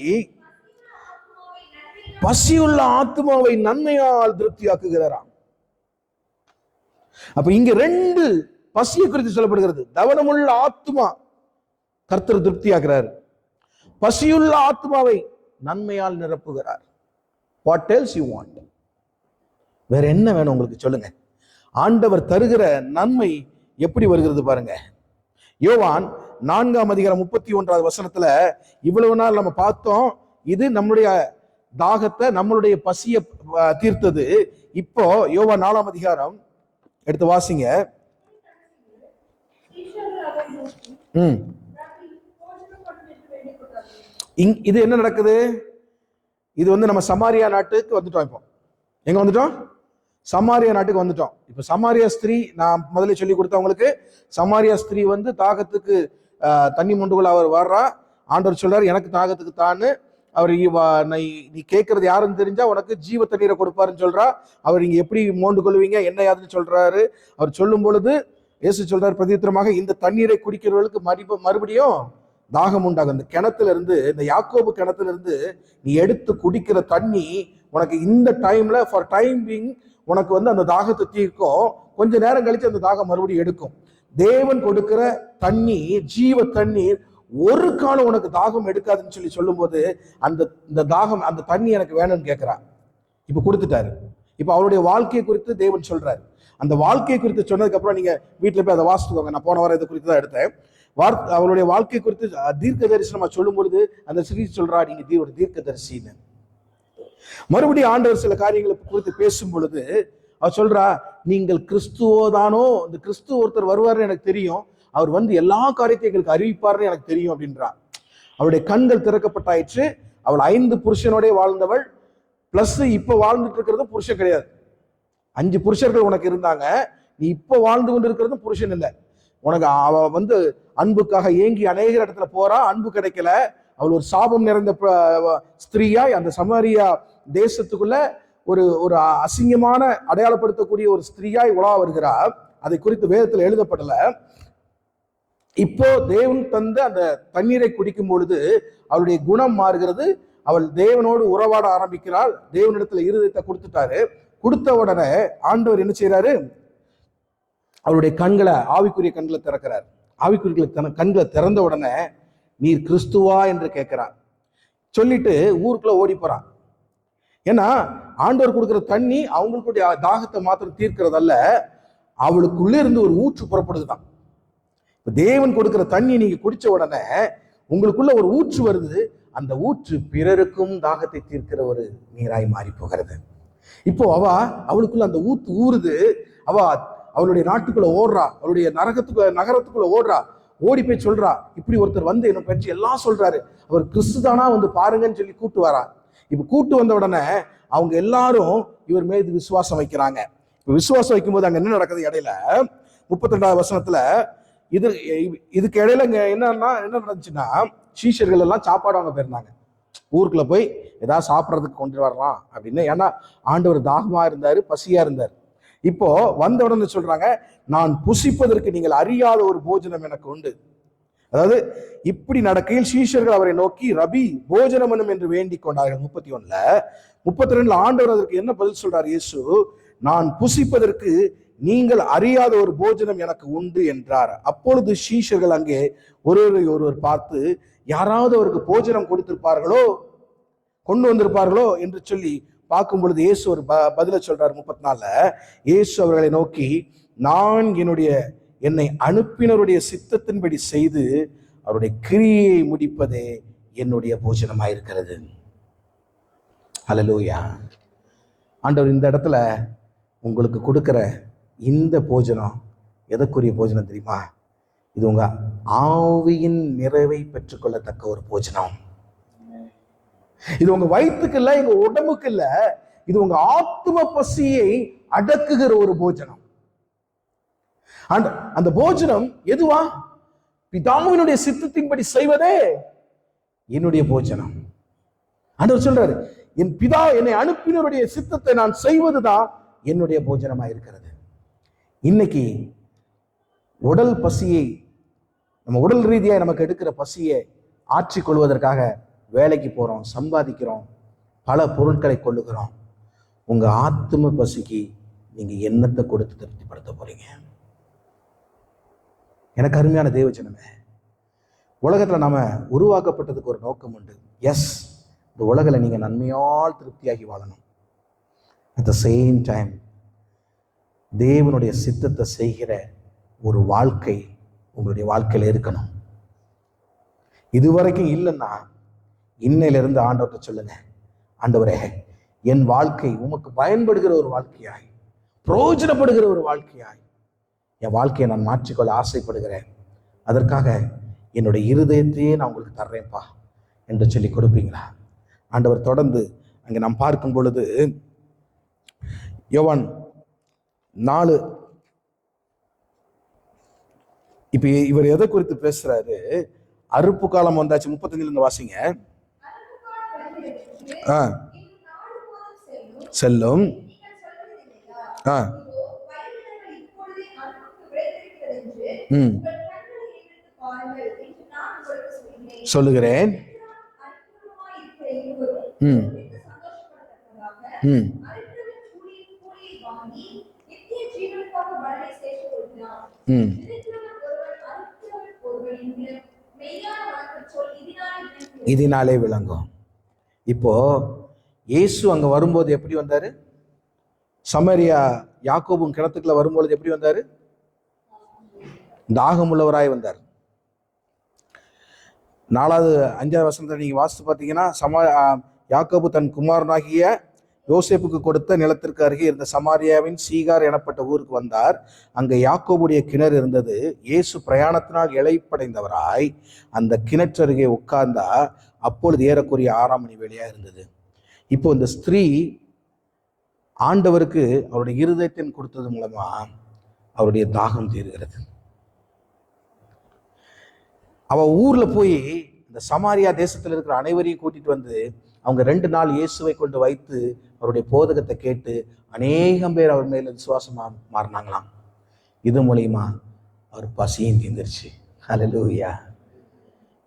பசியுள்ள ஆத்மாவை நன்மையால் திருப்தியாக்குகிறாராம். அப்ப இங்க 2 பசியை குறித்து சொல்லப்படுகிறது. தவனமுள்ள ஆத்மா கர்த்தர் திருப்தியாக்குறார், பசியுள்ள ஆத்மாவை நன்மையால் நிரப்புகிறார். What else you want? வேற என்ன வேணும் உங்களுக்கு சொல்லுங்க. ஆண்டவர் தருகிற நன்மை எப்படி வருகிறது பாருங்க. யோவான் 4:31 இவ்வளவு நாள் நம்ம பார்த்தோம். இது நம்மளுடைய தாகத்தை, நம்மளுடைய பசியை தீர்த்தது. இப்போ யோவான் 4 எடுத்து வாசிங்க. இது என்ன நடக்குது? இது நம்ம சமாரியா நாட்டுக்கு வந்துட்டோம். இப்போ எங்க வந்துட்டோம்? சமாரியா நாட்டுக்கு வந்துட்டோம். இப்ப சமாரியா ஸ்திரீ, நான் முதல்ல சொல்லி கொடுத்தவங்களுக்கு, சமாரியா ஸ்திரீ தாகத்துக்கு தண்ணி மொண்டுக்குள்ள அவர் வர்றா. ஆண்டவர் சொல்றாரு, எனக்கு தாகத்துக்கு தான்னு. அவர் நீ கேட்கறது யாருன்னு தெரிஞ்சா உனக்கு ஜீவ தண்ணீரை கொடுப்பாருன்னு சொல்றா. அவர் இங்க எப்படி மோண்டு கொள்வீங்க என்ன யாருன்னு சொல்றாரு. அவர் சொல்லும் பொழுது இயேசு சொல்றாரு பிரதித்திரமாக, இந்த தண்ணீரை குடிக்கிறவர்களுக்கு மறுபடியும் தாகம் உண்டாகும். இந்த கிணத்துல இருந்து, இந்த யாக்கோபு கிணத்துல இருந்து நீ எடுத்து குடிக்கிற தண்ணி உனக்கு இந்த டைம்ல ஃபார் டைம் பீயிங் உனக்கு அந்த தாகத்தை தீர்க்கும். கொஞ்ச நேரம் கழிச்சு அந்த தாகம் மறுபடியும் எடுக்கும். தேவன் கொடுக்கிற தண்ணீர், ஜீவ தண்ணீர், ஒரு காலம் உனக்கு தாகம் எடுக்காதுன்னு சொல்லும் போது இந்த தாகம், அந்த தண்ணி எனக்கு வேணும்னு கேட்கிறா. இப்ப கொடுத்துட்டாரு. இப்ப அவருடைய வாழ்க்கையை குறித்து தேவன் சொல்றாரு. அந்த வாழ்க்கையை குறித்து சொன்னதுக்கு அப்புறம் நீங்க வீட்டுல போய் அதை வாசித்துக்கோங்க. நான் போன வாரம் இதை குறித்து தான் எடுத்தேன். அவருடைய வாழ்க்கை குறித்து தீர்க்க தரிசனமா சொல்லும் பொழுது அந்த ஸ்ரீ சொல்றா, நீங்க ஒரு தீர்க்க தரிசின்னு. மறுபடியும் ஆண்டவர் சில காரியங்களை குறித்து பேசும் பொழுது அவர் சொல்றா, நீங்கள் கிறிஸ்துவோதானோ, இந்த கிறிஸ்துவ ஒருத்தர் வருவார்னு எனக்கு தெரியும், அவர் எல்லா காரியத்தையும் எங்களுக்கு அறிவிப்பார்னு எனக்கு தெரியும் அப்படின்றா. அவருடைய கண்கள் திறக்கப்பட்டாயிற்று. அவள் 5 புருஷனோட வாழ்ந்தவள், பிளஸ் இப்ப வாழ்ந்துட்டு இருக்கிறது புருஷன் கிடையாது. 5 புருஷர்கள் உனக்கு இருந்தாங்க, நீ இப்ப வாழ்ந்து கொண்டு இருக்கிறது புருஷன் இல்லை. உனக்கு அவ அன்புக்காக ஏங்கி அநேக இடத்துல போறா, அன்பு கிடைக்கல. அவள் ஒரு சாபம் நிறைந்த ஸ்திரீயாய் அந்த சமாரியா தேசத்துக்குள்ள ஒரு அசிங்கமான அடையாளப்படுத்தக்கூடிய ஒரு ஸ்திரீயாய் உலா வருகிறார். அதை குறித்து வேதத்தில் எழுதப்படல. இப்போ தேவன் தந்த அந்த தண்ணீரை குடிக்கும் பொழுது அவளுடைய குணம் மாறுகிறது. அவள் தேவனோடு உறவாட ஆரம்பிக்கிறாள். தேவனிடத்துல இருதயத்தை கொடுத்துட்டாரு. கொடுத்த உடனே ஆண்டவர் என்ன செய்யறாரு? அவருடைய கண்களை, ஆவிக்குரிய கண்களை திறக்கிறார். ஆவிக்குரிய கண்களை திறந்த உடனே நீர் கிறிஸ்துவா என்று கேட்கிறார். சொல்லிட்டு ஊருக்குள்ள ஓடி போறான். ஏன்னா ஆண்டவர் கொடுக்கிற தண்ணி அவங்களுடைய தாகத்தை மாத்திரம் தீர்க்கிறதல்ல, அவளுக்குள்ள இருந்து ஒரு ஊற்று புறப்படுதுதான். தேவன் கொடுக்கிற தண்ணி நீங்க குடிச்ச உடனே உங்களுக்குள்ள ஒரு ஊற்று வருது. அந்த ஊற்று பிறருக்கும் தாகத்தை தீர்க்கிற ஒரு நீராய் மாறி போகிறது. இப்போ அவளுக்குள்ள அந்த ஊத்து ஊறுது. அவளுடைய நாட்டுக்குள்ள ஓடுறா, அவளுடைய நகரத்துக்குள்ள ஓடுறா. ஓடி போய் சொல்றா, இப்படி ஒருத்தர் வந்து என்னை பற்றி எல்லாம் சொல்றாரு, அவர் கிறிஸ்துதானா, வந்து பாருங்கன்னு சொல்லி கூட்டு வரா. இப்ப கூட்டு வந்த உடனே அவங்க எல்லாரும் இவர் மீது விசுவாசம் வைக்கிறாங்க. இப்ப விசுவாசம் வைக்கும்போது அங்க என்ன நடக்குது? இடையில 32வது வசனத்துல இதுக்கு இடையில என்ன நடந்துச்சுன்னா, சீஷர்கள் எல்லாம் சாப்பாடு வாங்க போயிருந்தாங்க. ஊருக்குள்ள போய் ஏதாவது சாப்பிட்றதுக்கு கொண்டு வரலாம் அப்படின்னு. ஏன்னா ஆண்டவர் தாகமா இருந்தாரு, பசியா இருந்தார். இப்போ வந்த உடனே சொல்றாங்க, நான் புசிப்பதற்கு நீங்கள் அறியாத ஒரு போஜனம் எனக்கு உண்டு. அதாவது இப்படி நடக்கையில் சீஷர்கள் அவரை நோக்கி ரபி போஜனம் என்னும் என்று வேண்டிக் கொண்டார்கள். 31ல 32ல ஆண்டவர் அதற்கு என்ன பதில் சொல்றார் இயேசு? நான் புசிப்பதற்கு நீங்கள் அறியாத ஒரு போஜனம் எனக்கு உண்டு என்றார். அப்பொழுது சீஷர்கள் அங்கே ஒருவர் பார்த்து, யாராவது அவருக்கு போஜனம் கொடுத்திருப்பார்களோ, கொண்டு வந்திருப்பார்களோ என்று சொல்லி பார்க்கும் பொழுது இயேசு ஒரு பதில சொல்றார். 34ல இயேசு அவர்களை நோக்கி, நான் என்னை அனுப்பினருடைய சித்தத்தின்படி செய்து அவருடைய கிரியை முடிப்பதே என்னுடைய போஜனமாயிருக்கிறது. ஹல்லேலூயா. ஆண்டவர் இந்த இடத்துல உங்களுக்கு கொடுக்கிற இந்த போஜனம் எதற்குரிய போஜனம் தெரியுமா? இது உங்க ஆவியின் நிறைவை பெற்றுக்கொள்ளத்தக்க ஒரு போஜனம். இது உங்க வயிற்றுக்கு இல்ல, எங்க உடம்புக்கு இல்ல, இது உங்க ஆத்தும பசியை அடக்குகிற ஒரு போஜனம். அந்த போஜனம் எதுவா? பிதாவினுடைய சித்தத்தின்படி செய்வதே என்னுடைய போஜனம். ஆண்டவர் சொல்றாரு, என் பிதா என்னை அனுப்பினருடைய சித்தத்தை நான் செய்வதுதான் என்னுடைய போஜனமா இருக்கிறது. இன்னைக்கு உடல் பசியை, நம்ம உடல் ரீதியாக நமக்கு எடுக்கிற பசியை ஆற்றிக்கொள்வதற்காக வேலைக்கு போறோம், சம்பாதிக்கிறோம், பல பொருட்களை கொள்ளுகிறோம். உங்க ஆத்தும பசிக்கு நீங்க என்னத்தை கொடுத்து திருப்திப்படுத்த போறீங்க? எனக்கு அருமையான தேவஜனமே, உலகத்துல நாம உருவாக்கப்பட்டதுக்கு ஒரு நோக்கம் உண்டு. எஸ், இந்த உலகில் நீங்க நன்மையால் திருப்தியாகி வாழணும். அட் த சேம் டைம் தேவனுடைய சித்தத்தை செய்கிற ஒரு வாழ்க்கை உங்களுடைய வாழ்க்கையில இருக்கணும். இதுவரைக்கும் இல்லைன்னா இன்னையிலிருந்து ஆண்டவர்கிட்ட சொல்லுங்க, ஆண்டவரே, என் வாழ்க்கை உமக்கு பயன்படுகிற ஒரு வாழ்க்கையாய், பிரயோஜனப்படுகிற ஒரு வாழ்க்கையாய் என் வாழ்க்கையை நான் மாற்றிக்கொள்ள ஆசைப்படுகிறேன். அதற்காக என்னுடைய இருதயத்தையே நான் உங்களுக்கு தர்றேன்ப்பா என்று சொல்லி கொடுப்பீங்களா? ஆண்டவர் தொடர்ந்து அங்கே நாம் பார்க்கும் பொழுது யோவான் 4, இப்ப இவர் எதை குறித்து பேசுறாரு? அறுப்பு காலம் வந்தாச்சு. 35ல இருந்து வாசிங்க. செல்லும் சொல்லுகிறேன். இதனாலே விளங்கும். இப்போ இயேசு அங்க வரும்போது எப்படி வந்தாரு? சமரியா யாக்கோபும் கிணத்துக்குள்ள வரும்பொழுது எப்படி வந்தாரு? தாகமுள்ளவராய் வந்தார். 4வது 5வது வசனத்தை நீங்க வாசித்து பார்த்தீங்கன்னா, யாக்கோபு தன் குமாரனாகிய யோசேப்புக்கு கொடுத்த நிலத்திற்கு அருகே இருந்த சமாரியாவின் சீகார் எனப்பட்ட ஊருக்கு வந்தார். அங்கே யாக்கோபுடைய கிணறு இருந்தது. இயேசு பிரயாணத்தினால் இளைப்படைந்தவராய் அந்த கிணற்று அருகே உட்கார்ந்தா. அப்பொழுது ஏறக்குறைய 6ஆம் மணி வேளையா இருந்தது. இப்போ இந்த ஸ்திரீ ஆண்டவருக்கு அவருடைய இருதயத்தின் கொடுத்தது மூலமா அவருடைய தாகம் தீர்கிறது. அவ ஊர்ல போய் இந்த சமாரியா தேசத்தில் இருக்கிற அனைவரையும் கூட்டிட்டு வந்து அவங்க 2 நாள் இயேசுவை கொண்டு வைத்து அவருடைய போதகத்தை கேட்டு அநேகம் பேர் அவர் மேல விசுவாசமா மாறினாங்களாம். இது மூலியமா அவர் பசியும் தீர்ந்துருச்சு. ஹல்லேலூயா.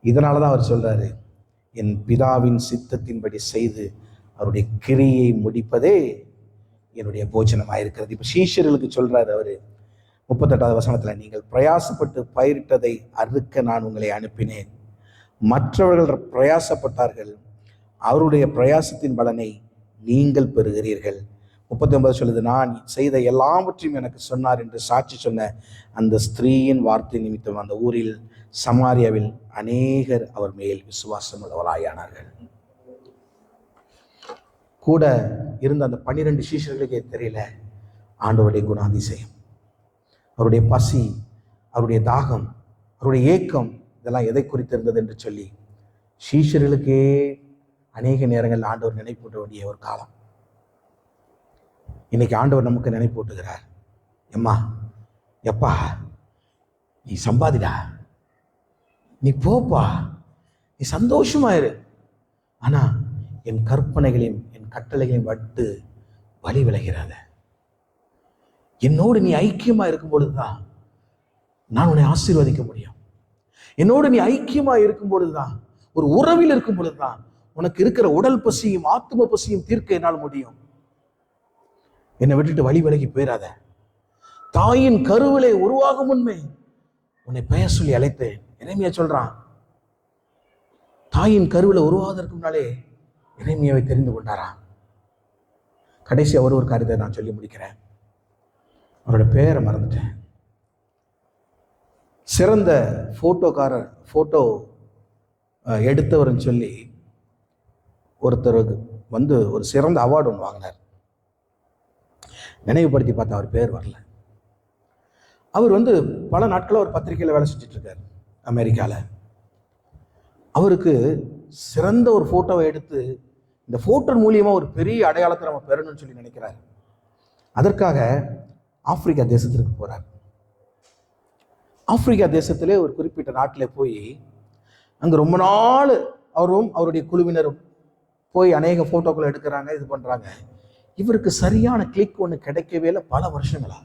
இதனாலதான் அவர் சொல்றாரு, என் பிதாவின் சித்தத்தின்படி செய்து அவருடைய கிரியை முடிப்பதே என்னுடைய போஜனமாயிருக்கிறது. இப்ப சீஷர்களுக்கு சொல்றாரு அவரு 38வது வசனத்துல, நீங்கள் பிரயாசப்பட்டு பயிரிட்டதை அறுக்க நான் உங்களை அனுப்பினேன். மற்றவர்கள் பிரயாசப்பட்டார்கள், அவருடைய பிரயாசத்தின் பலனை நீங்கள் பெறுகிறீர்கள். 39 சொல்லுது, நான் செய்த எல்லாவற்றையும் எனக்கு சொன்னார் என்று சாட்சி சொன்ன அந்த ஸ்திரீயின் வார்த்தை நிமித்தம் அந்த ஊரில் சமாரியாவில் அநேகர் அவர் மேல் விசுவாசம் உள்ளவராயானார்கள். கூட இருந்த அந்த 12 சீஷர்களுக்கே தெரியல ஆண்டவருடைய குணாதிசயம், அவருடைய பசி, அவருடைய தாகம், அவருடைய ஏக்கம், இதெல்லாம் எதை குறித்திருந்தது என்று சொல்லி சீஷர்களுக்கே அநேக நேரங்கள் ஆண்டவர் நினைப்பூட்ட வேண்டிய ஒரு காலம். இன்னைக்கு ஆண்டவர் நமக்கு நினைப்பூட்டுகிறார். எம்மா, எப்பா, நீ சம்பாதிடா, நீ போப்பா, நீ சந்தோஷமாயிரு, ஆனா என் கற்பனைகளையும் என் கட்டளைகளையும் விட்டு வழி விலகிறாத. என்னோடு நீ ஐக்கியமா இருக்கும் பொழுதுதான் நான் உன்னை ஆசீர்வதிக்க முடியும். என்னோடு நீ ஐக்கியமா இருக்கும் பொழுதுதான், ஒரு உறவில் இருக்கும் பொழுதுதான் உனக்கு இருக்கிற உடல் பசியும் ஆத்ம பசியும் தீர்க்க என்னால் முடியும். என்னை விட்டுட்டு வழி விலகி போயிடாத. தாயின் கருவிலே உருவாகும் முன்பே உன்னை பெயர் சொல்லி அழைத்தேன். எரேமியா சொல்றான், தாயின் கருவில உருவாவதற்கு முன்னாலே எரேமியாவை தெரிந்து கொண்டாராம். கடைசி ஒரு காரியத்தை நான் சொல்லி முடிக்கிறேன். அவரோட பேரை மறந்துட்டேன். சிறந்த போட்டோ எடுத்தவர்னு சொல்லி ஒருத்தருக்கு ஒரு சிறந்த அவார்டு ஒன்று வாங்கினார். நினைவுபடுத்தி பார்த்தா அவர் பேர் வரல. அவர் பல நாட்களாக ஒரு பத்திரிகையில் வேலை செஞ்சுட்டு இருக்கார் அமெரிக்காவில். அவருக்கு சிறந்த ஒரு போட்டோவை எடுத்து இந்த போட்டோ மூலியமா ஒரு பெரிய அடையாளத்தை நம்ம பெறணும்னு சொல்லி நினைக்கிறார். அதற்காக ஆப்பிரிக்கா தேசத்திற்கு போறார். ஆப்பிரிக்கா தேசத்திலே ஒரு குறிப்பிட்ட நாட்டில் போய் அங்க ரொம்ப நாள் அவரும் அவருடைய குழுவினரும் போய் அநேக போட்டோக்களை எடுக்கிறாங்க, இது பண்றாங்க. இவருக்கு சரியான கிளிக் ஒன்று கிடைக்கவே இல்லை பல வருஷங்களா.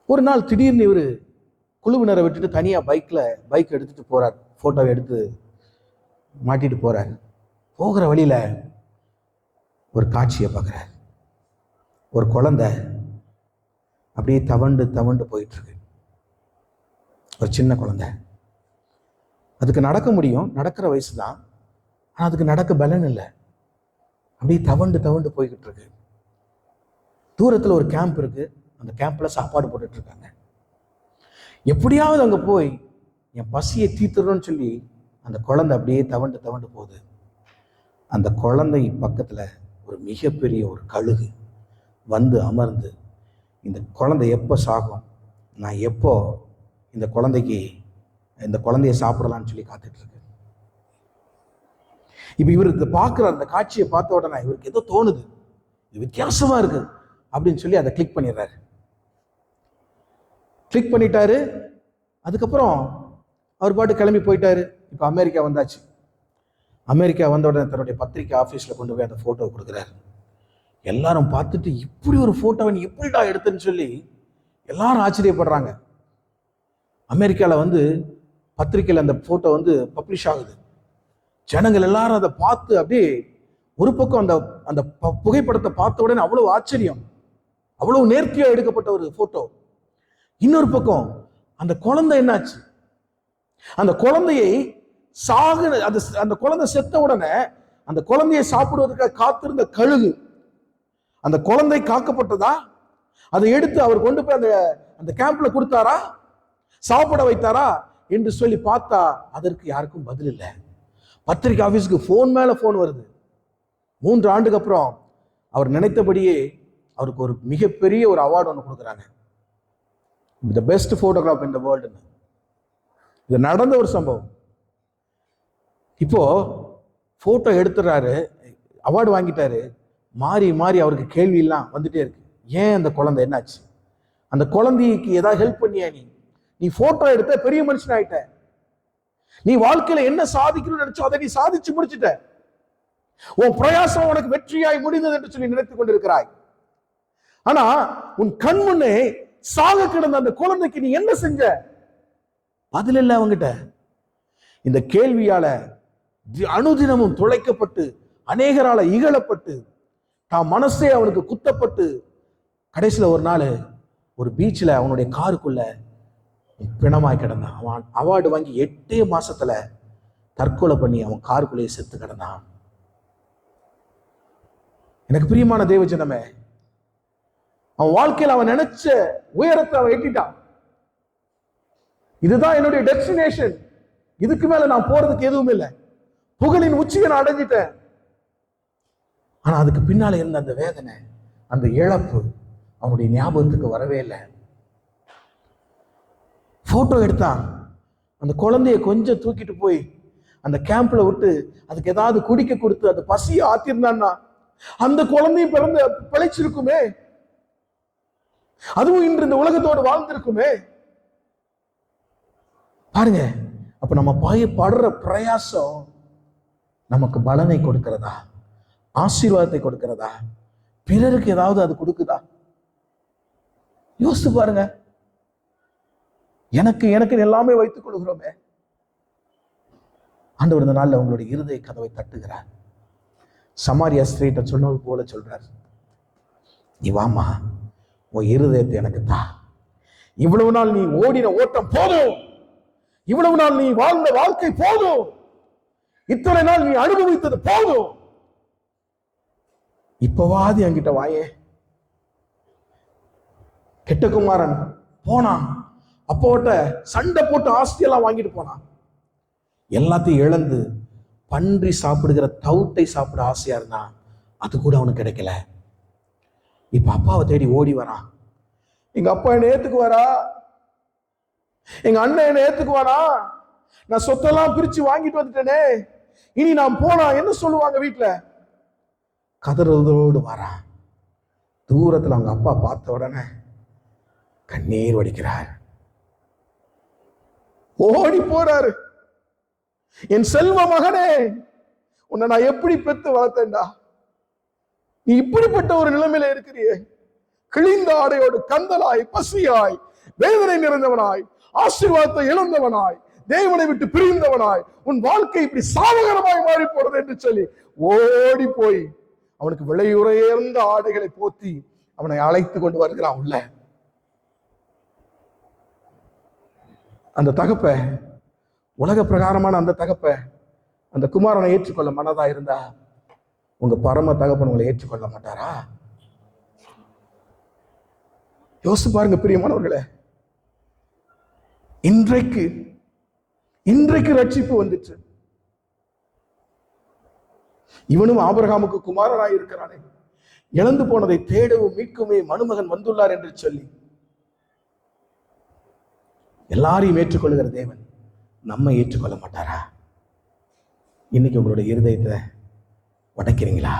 ஒரு நாள் திடீர்னு இவர் குழுவினரை விட்டுட்டு தனியா பைக் எடுத்துட்டு போறார். போட்டோவை எடுத்து மாட்டிட்டு போறார். போகிற வழியில ஒரு காட்சியை பார்க்குறார். ஒரு குழந்தை அப்படியே தவண்டு போயிட்டு இருக்கு. ஒரு சின்ன குழந்தை. அதுக்கு நடக்க முடியும், நடக்கிற வயசு தான், ஆனால் அதுக்கு நடக்க பலன் இல்லை. அப்படியே தவண்டு போய்கிட்டு இருக்கு. தூரத்தில் ஒரு கேம்ப் இருக்கு. அந்த கேம்ப்ல சாப்பாடு போட்டுட்டு இருக்காங்க. எப்படியாவது அங்கே போய் என் பசியை தீர்த்துறோன்னு சொல்லி அந்த குழந்தை அப்படியே தவண்டு போகுது. அந்த குழந்தை பக்கத்துல ஒரு மிகப்பெரிய ஒரு கழுகு அமர்ந்து, இந்த குழந்தை எப்போ சாகும், நான் எப்போ இந்த குழந்தைய சாப்பிடலான்னு சொல்லி காத்துட்டு இருக்கு. இப்ப இவர் இதை பார்க்குற அந்த காட்சியை பார்த்த உடனே இவருக்கு ஏதோ தோணுது, இது வித்தியாசமா இருக்கு அப்படின்னு சொல்லி அதை கிளிக் பண்ணிட்டாரு. அதுக்கப்புறம் அவர் பாட்டு கிளம்பி போயிட்டாரு. இப்ப அமெரிக்கா வந்தாச்சு. அமெரிக்கா வந்த உடனே தன்னுடைய பத்திரிகை ஆபீஸ்ல கொண்டு போய் அந்த போட்டோ கொடுக்குறாரு. எல்லாரும் பார்த்துட்டு, இப்படி ஒரு போட்டோவை நீ எப்படிடா எடுத்துன்னு சொல்லி எல்லாரும் ஆச்சரியப்படுறாங்க. அமெரிக்கால பத்திரிகையில் அந்த போட்டோ பப்ளிஷ் ஆகுது. ஜனங்கள் எல்லாரும் அதை பார்த்து அப்படியே ஒரு பக்கம் அந்த புகைப்படத்தை பார்த்த உடனே அவ்வளவு ஆச்சரியம், அவ்வளவு நேர்த்தியா எடுக்கப்பட்ட ஒரு போட்டோ. இன்னொரு பக்கம் அந்த குழந்தை என்னாச்சு, அந்த குழந்தையை அந்த குழந்தை செத்த உடனே அந்த குழந்தையை சாப்பிடுவதற்காக காத்திருந்த கழுகு, அந்த குழந்தை காக்கப்பட்டதா, அதை எடுத்து அவர் கொண்டு போய் அந்த கேம்ப்ல கொடுத்தாரா, சாப்பிட வைத்தாரா என்று சொல்லி பார்த்தா அதற்கு யாருக்கும் பதில் இல்லை. பத்திரிகை ஆபீஸ்க்கு போன் மேல போன் வருது. 3 ஆண்டுக்கு அப்புறம் அவர் நினைத்தபடியே அவருக்கு ஒரு மிகப்பெரிய ஒரு அவார்டு ஒன்று கொடுக்குறாங்க, the best photograph in the world. இது நடந்த ஒரு சம்பவம். இப்போ போட்டோ எடுத்துறாரு, அவார்டு வாங்கிட்டாரு. மாறி அவருக்கு கேள்வி எல்லாம் வந்துட்டே இருக்கு. ஏன் அந்த குழந்தை என்னாச்சு, அந்த குழந்தைக்கு ஏதாவது ஹெல்ப் பண்ணியா, நீ போட்டோ எடுத்த பெரிய மனுஷன் ஆயிட்ட, நீ வாழ்க்கையில என்ன சாதிக்கணும்னு நினைச்சோ அதை நீ சாதிச்சு முடிச்சுட்ட, உன் பிரயாசம் உனக்கு வெற்றியாய் முடிந்தது என்று சொல்லி நினைத்துக் கொண்டிருக்கிறாய். ஆனா உன் கண் முன்னே சாக கிடந்த அந்த குழந்தைக்கு நீ என்ன செஞ்ச, பதில் இல்லை அவங்கிட்ட. இந்த கேள்வியால அனுதினமும் துளைக்கப்பட்டு, அநேகரால இகழப்பட்டு, தான் மனசே அவனுக்கு குத்தப்பட்டு, கடைசியில ஒரு நாள் ஒரு பீச்சில் அவனுடைய காருக்குள்ள பிணமாய் கிடந்தான். அவன் அவார்டு வாங்கி 8 மாசத்துல தற்கொலை பண்ணி அவன் காருக்குள்ளேயே செத்து கிடந்தான். எனக்கு பிரியமான தேவஜனமே, அவன் வாழ்க்கையில் அவன் நினைச்ச உயரத்தை அவன் எட்டிட்டான். இதுதான் என்னுடைய டெஸ்டினேஷன், இதுக்கு மேல நான் போறதுக்கு எதுவும் இல்லை, புகழின் உச்சியை நான் அடைஞ்சிட்டேன். ஆனா அதுக்கு பின்னால இருந்த அந்த வேதனை, அந்த இழப்பு அவனுடைய ஞாபகத்துக்கு வரவே இல்லை. போட்டோ எடுத்தான், அந்த குழந்தைய கொஞ்சம் தூக்கிட்டு போய் அந்த கேம்ப்ல விட்டு அதுக்கு ஏதாவது குடிக்க கொடுத்து அது பசியை ஆத்திருந்தான்னா அந்த குழந்தையும் பிறந்து பிழைச்சிருக்குமே, அதுவும் இன்று இந்த உலகத்தோடு வாழ்ந்திருக்குமே. பாருங்க, அப்ப நம்ம படுற பிரயாசம் நமக்கு பலனை கொடுக்கிறதா, ஆசீர்வாதத்தை கொடுக்கிறதா, பிறருக்கு ஏதாவது அது கொடுக்குதா? யோசித்து பாருங்க. எனக்கு எனக்கு எல்லாமே வைத்துக் கொள்கிறோமே. ஆண்டவர் இந்த நாள்ல உங்களுடைய இருதய கதவை தட்டுகிறார். சமாரியா ஸ்திரீட்ட சொன்னது போல சொல்றார், நீ வாமா, உன் இருதயத்தை எனக்கு தா. இவ்வளவு நாள் நீ ஓடின ஓட்டம் போதும், இவ்வளவு நாள் நீ வாழ்ந்த வாழ்க்கை போதும், இத்தனை நாள் நீ அனுபவித்தது போதும், இப்பவாது என்கிட்ட வாயே. கெட்ட குமாரன் போனான், அப்போட்ட சண்டை போட்டு ஆஸ்தியெல்லாம் வாங்கிட்டு போனான். எல்லாத்தையும் இழந்து பன்றி சாப்பிடுகிற தவுட்டை சாப்பிட ஆசையா இருந்தா அது கூட அவனுக்கு கிடைக்கல. இப்ப அப்பாவை தேடி ஓடி வரான். எங்க அப்பா என்ன ஏத்துக்குவாரா, எங்க அண்ணன் என்ன ஏத்துக்குவானா, நான் சொத்தெல்லாம் பிரிச்சு வாங்கிட்டு வந்துட்டேனே, இனி நான் போனா என்ன சொல்லுவாங்க வீட்டுல, கதறதோடு வரான். தூரத்துல அவங்க அப்பா பார்த்த உடனே கண்ணீர் வடிக்கிறார், ஓடி போறாரு. என் செல்வ மகனே, உன்னை நான் எப்படி பெத்து வளர்த்தேன்டா, நீ இப்படிப்பட்ட ஒரு நிலைமையில இருக்கிறியே, கிழிந்த ஆடையோடு கந்தலாய் பசியாய் வேதனை நிறைந்தவனாய் ஆசீர்வாதத்தை இழந்தவனாய் தேவனை விட்டு பிரிந்தவனாய் உன் வாழ்க்கை இப்படி சாதகரமாய் மாறி போறது என்று சொல்லி ஓடி போய் அவனுக்கு விலையுறையர்ந்த ஆடைகளை போத்தி அவனை அழைத்து கொண்டு வருகிறான் உள்ள. அந்த தகப்ப, உலக பிரகாரமான அந்த தகப்ப அந்த குமாரனை ஏற்றுக்கொள்ள மனதா இருந்தா உங்க பரம தகப்பன் உங்களை ஏற்றுக்கொள்ள மாட்டாரா? யோசிச்சு பாருங்க பிரியமானவர்களே. இன்றைக்கு ரட்சிப்பு வந்துச்சு. இவனும் ஆபிரகாமுக்கு குமாரனாய் இருக்கிறானே, இழந்து போனதை தேடவும் மீட்குமே மனுமகன் வந்துள்ளார் என்று சொல்லி எல்லாரையும் ஏற்றுக்கொள்ளுகிற தேவன் நம்ம ஏற்றுக்கொள்ள மாட்டாரா? இன்னைக்கு உங்களுடைய இருதயத்தை உடைக்கிறீங்களா?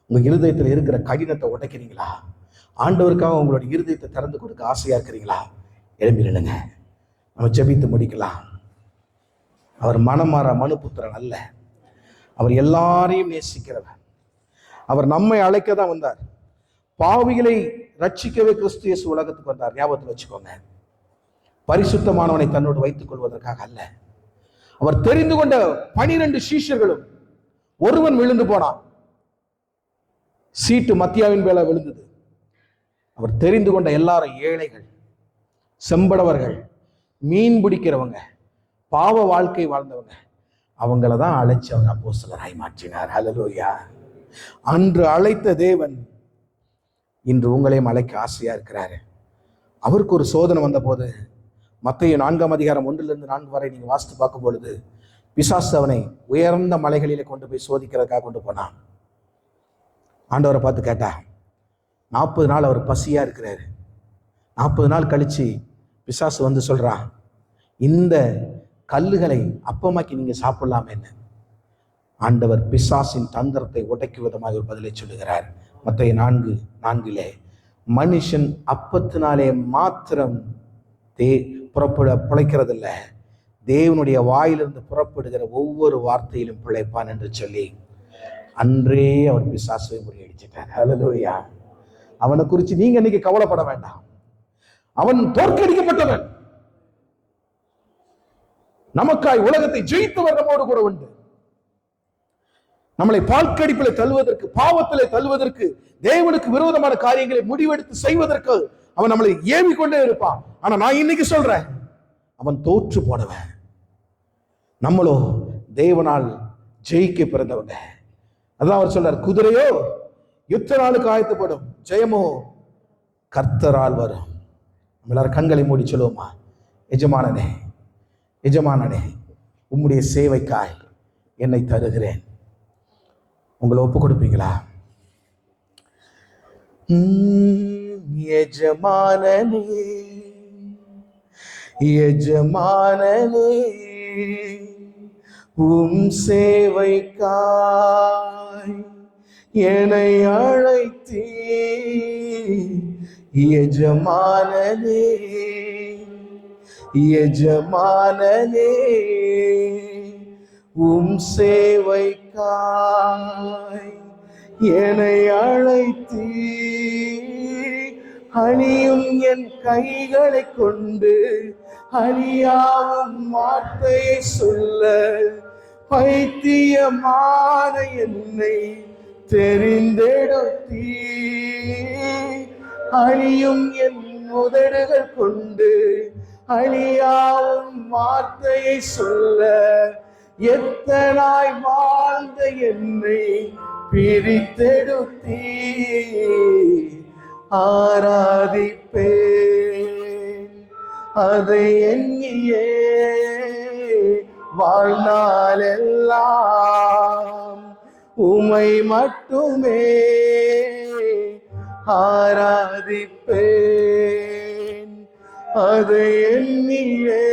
உங்க இருதயத்தில் இருக்கிற கடினத்தை உடைக்கிறீங்களா? ஆண்டவருக்காக உங்களுடைய இருதயத்தை திறந்து கொடுக்க ஆசையா இருக்கிறீங்களா? எழும்பி நில்லுங்க, நம்ம ஜெபித்து முடிக்கலாம். அவர் மனமாற மனுபுத்திரன் அல்ல, அவர் எல்லாரையும் நேசிக்கிறவர். அவர் நம்மை அழைக்க தான் வந்தார். பாவிகளை ரட்சிக்கவே கிறிஸ்து இயேசு உலகத்துக்கு வந்தார். ஞாபகத்தில் வச்சுக்கோங்க. பரிசுத்தமானவனை தன்னோடு வைத்துக் கொள்வதற்காக அல்ல. அவர் தெரிந்து கொண்ட 12 சீஷர்களும் ஒருவன் விழுந்து போனான். சீட்டு மத்தியாவின் மேல விழுந்தது. அவர் தெரிந்து கொண்ட எல்லாரும் ஏழைகள், செம்படவர்கள், மீன் பிடிக்கிறவங்க, பாவ வாழ்க்கை வாழ்ந்தவங்க, அவங்கள தான் அழைச்சு அவர் அப்போஸ்தலராய் மாற்றினார். ஹல்லேலூயா. அன்று அழைத்த தேவன் இன்று உங்களையும் அழைக்க ஆசையா இருக்கிறாரு. அவருக்கு ஒரு சோதனை வந்த போது மத்தேயு 4ஆம் அதிகாரம் 1 to 4 வரை நீங்க வாசித்து பார்க்கும் பொழுது பிசாசு அவனை உயர்ந்த மலைகளிலே கொண்டு போய் சோதிக்கிறதுக்காக கொண்டு போனான். ஆண்டவரை பார்த்து கேட்டா, 40 நாள் அவர் பசியா இருக்கிறாரு. 40 நாள் கழிச்சு பிசாசு வந்து சொல்றான், இந்த கல்லுகளை அப்பமாக்கி நீங்க சாப்பிடலாமேன்னு. ஆண்டவர் பிசாசின் தந்திரத்தை உடைக்கும் விதமாக ஒரு பதிலை சொல்லுகிறார். மத்தேயு 4:4 மனுஷன் அப்பத்தினாலே மாத்திரம் பிழைக்கிறதில்ல, தேவனுடைய வாயிலிருந்து புறப்படுகிற ஒவ்வொரு வார்த்தையிலும் பிழைப்பான் என்று சொல்லி அன்றே அவர் பிசாசுவை முறியடிச்சிட்டார். ஹல்லேலூயா. அவனை குறித்து நீங்க இன்னைக்கு கவலைப்பட வேண்டாம். அவன் தோற்கடிக்கப்பட்டவன். நமக்காய் உலகத்தை ஜெயித்தவர் நம்மோடு கூட உண்டு. நம்மளை பால்கடிப்பிலே தள்ளுவதற்கு, பாவத்திலே தள்ளுவதற்கு, தேவனுக்கு விரோதமான காரியங்களை முடிவெடுத்து செய்வதற்கு அவன் நம்மளை ஏவிக்கொண்டே இருப்பான். ஆனா நான் இன்னைக்கு சொல்றேன், அவன் தோற்று போனவன். நம்மளோ தேவனால் ஜெயிக்க பிறந்தவங்க. அதான் அவர் சொல்றார், குதிரையோ யுத்த நாளுக்கு ஆயத்தப்படும், ஜெயமோ கர்த்தரால் வரும். நம்ம எல்லாரும் கண்களை மூடி சொல்லுவோமா? எஜமானனே, எஜமானனே, உம்முடைய சேவைக்காய் என்னை தருகிறேன். உங்களை ஒப்பு கொடுப்பீங்களா? எஜமானனே, எஜமானனே, உம் சேவைக்காய் என்னை அழைத்தீ. எஜமானனே, எஜமானனே, உம் சேவைக்காய் என்னை அழைத்தீ. அணியும் என் கைகளை கொண்டு அழியாவும் வார்த்தையை சொல்ல பைத்தியமான என்னை தெரிந்தெடுத்தீ. அழியும் என் உதடுகள் கொண்டு அழியாவும் வார்த்தையை சொல்ல எத்தனாய் வாழ்ந்த என்னை பிரித்தெடுத்தீ. ஆராதிப்பேன் அதை எண்ணியே வாழ்நாளெல்லாம் உமை மட்டுமே. ஆராதிப்பேன் அதை எண்ணியே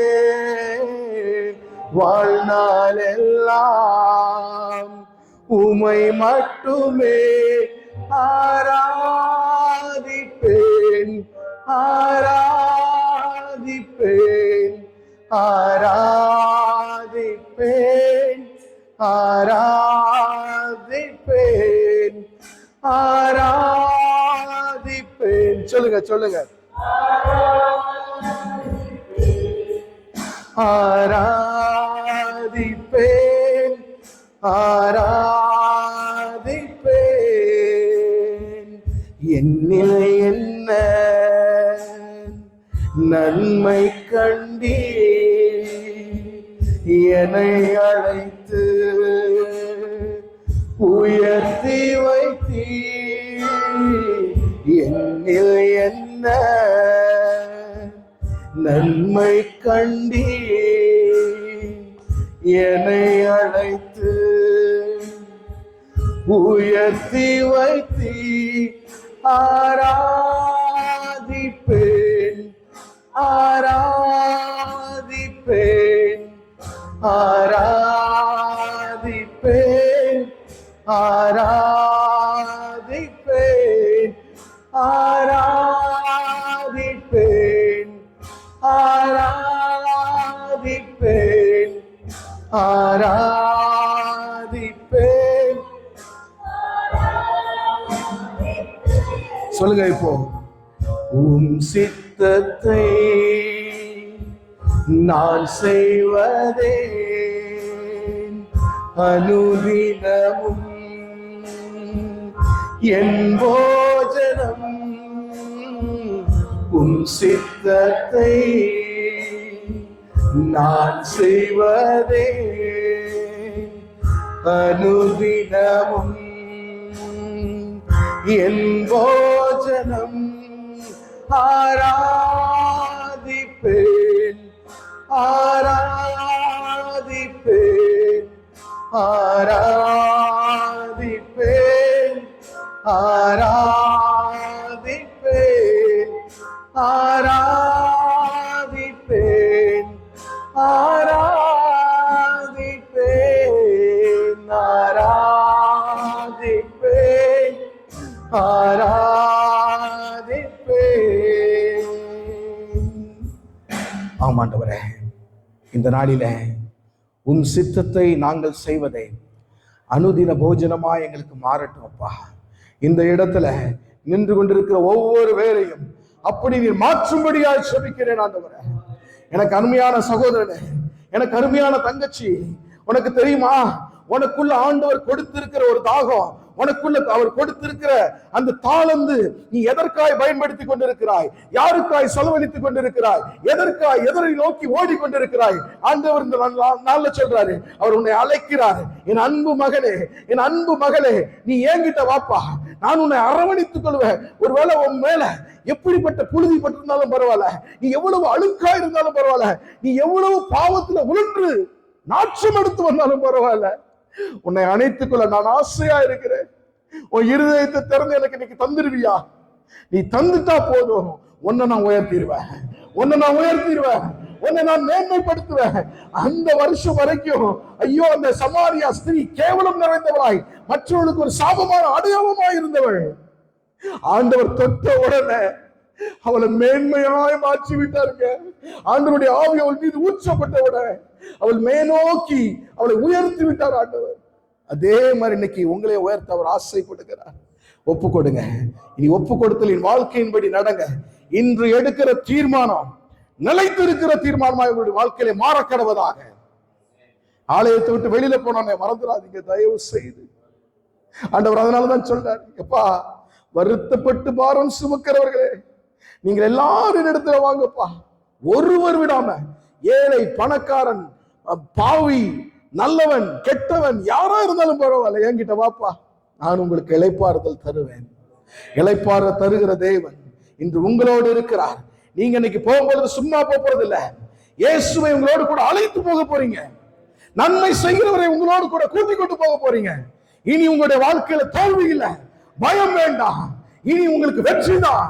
வாழ்நாளெல்லாம் உமை மட்டுமே. ஆராதிப்பேன், ஆராதிப்பேன், ஆராதிப்பேன், ஆராதிப்பேன், ஆராதிப்பேன். சொல்லுங்க, சொல்லுங்க. ஆராதிப்பேன், ஆராதிப்பேன். என்னில் என்ன நன்மை கண்டீ என்னை அழைத்து உயர்த்தி வைத்தீ. என்னில் என்ன நன்மை கண்டீ என்னை அழைத்து உயர்த்தி வைத்தீ. ஆராதிப்பேன், ஆராதிப்பேன், ஆராதிப்பேன், ஆராதிப்பேன், ஆராதிப்பேன், ஆராதிப்பேன், ஆராதிப்பேன். சொல்லுங்க இப்போ. உம் சித்தத்தை நான் செய்வதே அனுதினமும் என் போஜனம். உம் சித்தத்தை நான் செய்வதே அனுதினமும் என் போஜனம். ஆராதிப்பேன், ஆராதிப்பேன், ஆராதிப்பேன், ஆராதிப்பேன், ஆராதிப்பேன், ஆராதிப்பேன், ஆராதிப்பேன், ஆராதிப்பேன். ஆமாண்டவரே, இந்த நாளில உன் சித்தத்தை நாங்கள் செய்வதை அனுதின போஜனமா எங்களுக்கு மாறட்டும் அப்பா. இந்த இடத்துல நின்று கொண்டிருக்கிற ஒவ்வொரு வேலையும் அப்படி நீர் மாற்றும்படியாய் செபிக்கிறேன் ஆண்டவரே. எனக்கு அருமையான சகோதரனே, எனக்கு அருமையான தங்கச்சி, உனக்கு தெரியுமா, உனக்குள்ள ஆண்டவர் கொடுத்திருக்கிற ஒரு தாகம், உனக்குள்ள அவர் கொடுத்திருக்கிற அந்த தாளந்து நீ எதற்காய் பயன்படுத்தி கொண்டிருக்கிறாய்? யாருக்காய் செலவழித்துக் கொண்டிருக்கிறாய்? எதற்காய் எதனை நோக்கி ஓடிக்கொண்டிருக்கிறாய்? ஆண்டவர் இந்த நாள்ல சொல்றாரு, அவர் உன்னை அழைக்கிறார். என் அன்பு மகனே, என் அன்பு மகளே, நீ என்கிட்ட வாப்பா. நான் உன்னை அரவணைத்துக் கொள்வேன். ஒருவேளை உன் மேல எப்படிப்பட்ட புழுதி பட்டிருந்தாலும் பரவாயில்ல, நீ எவ்வளவு அழுக்கா இருந்தாலும் பரவாயில்ல, நீ எவ்வளவு பாவத்துல உழன்று நாற்றம் எடுத்து வந்தாலும் பரவாயில்ல, உன்னை அணைத்துக் கொள்ள நான் ஆசையா இருக்கிறேன். உன் இருதயத்தை திறந்து எனக்கு இன்னைக்கு தந்துருவியா? நீ தந்துட்டா போதும், உன்னை நான் உயர்த்திடுவேன், உன்னை நான் உயர்த்திடுவேன், உன்னை நான் மேன்மைப்படுத்துவேன். அந்த வருஷம் வரைக்கும் ஐயோ அந்த சமாரியா ஸ்திரீ கேவலம் நிறைந்தவளாய் மற்றவர்களுக்கு ஒரு சாபமான அடையாளமாய் இருந்தவள், ஆண்டவர் தொட்ட உடனே அவளை மேன்மையாய் மாற்றி விட்டாருங்க. ஆண்டவருடைய ஆவி அவள் மீது ஊற்றப்பட்ட உடனே அவள் மேலோக்கி அவளை உயர்த்தி விட்டார் ஆண்டவர். அதே மாதிரி இன்னைக்கு உங்களை உயர்த்த அவர் ஆசைப்படுகிறார். ஒப்பு கொடுங்க. இனி ஒப்பு கொடுத்தலின் வாழ்க்கையின்படி நடங்க. இன்று எடுக்கிற தீர்மானம் நிலைத்திருக்கிற தீர்மானமாக உங்களுடைய வாழ்க்கையில மாற கடவதாக. ஆலயத்தை விட்டு வெளியில போனோன்னே மறந்துடாதீங்க தயவு செய்து. ஆண்டவர் அதனாலதான் சொல்றாரு, எப்பா வருத்தப்பட்டு பாரம் சுமக்கிறவர்களே நீங்கள் எல்லாரும் இடத்துல வாங்கப்பா, ஒருவர் விடாம, ஏழை பணக்காரன் பாவி நல்லவன் கெட்டவன் யாரா இருந்தாலும் பரவாயில்ல, என்கிட்ட வாப்பா, நான் உங்களுக்கு இளைப்பாறுதல் தருவேன். இளைப்பாற தருகிற தேவன் இன்று உங்களோடு இருக்கிறார். நீங்க இன்னைக்கு போகும்போது சும்மா போறது இல்ல, இயேசுவை உங்களோடு கூட அழைத்து போக போறீங்க. நன்மை செய்கிறவரை உங்களோடு கூட கூட்டிக் கொண்டு போக போறீங்க. இனி உங்களுடைய வாழ்க்கையில தோல்வி இல்ல, பயம் வேண்டாம், இனி உங்களுக்கு வெற்றி தான்.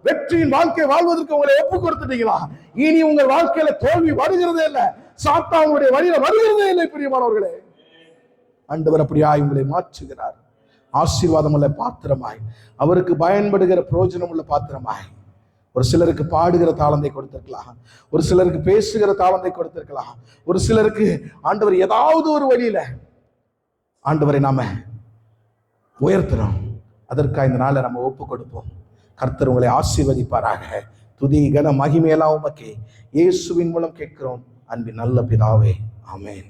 வெற்றியின் வாழ்க்கை வாழ்வதற்கு உங்களை ஒப்பு கொடுத்துட்டீங்களா? இனி உங்கள் வாழ்க்கையில தோல்வி வருகிறதே இல்ல, சாத்தானுடைய வழியில வருகிறதே இல்லை. பிரியமானவர்களே, ஆண்டவர் அப்படியாய் உங்களை மாற்றுகிறார். ஆசீர்வாதம் உள்ள பாத்திரமாய், அவருக்கு பயன்படுகிற பிரயோஜனம் உள்ள பாத்திரமாய். ஒரு சிலருக்கு பாடுகிற தாளந்தை கொடுத்திருக்கலாம், ஒரு சிலருக்கு பேசுகிற தாளந்தை கொடுத்திருக்கலாம், ஒரு சிலருக்கு ஆண்டவர் ஏதாவது ஒரு வழியில ஆண்டவரை நாம உயர்த்துறோம். அதற்காக இந்த நாளை நம்ம ஒப்பு கொடுப்போம். கர்த்தர் உங்களை ஆசீர்வதிப்பாராக. துதி கன மகிமையெல்லாம் உமக்கே இயேசுவின் மூலம் கேட்கிறோம் அன்பின் நல்ல பிதாவே, ஆமென்.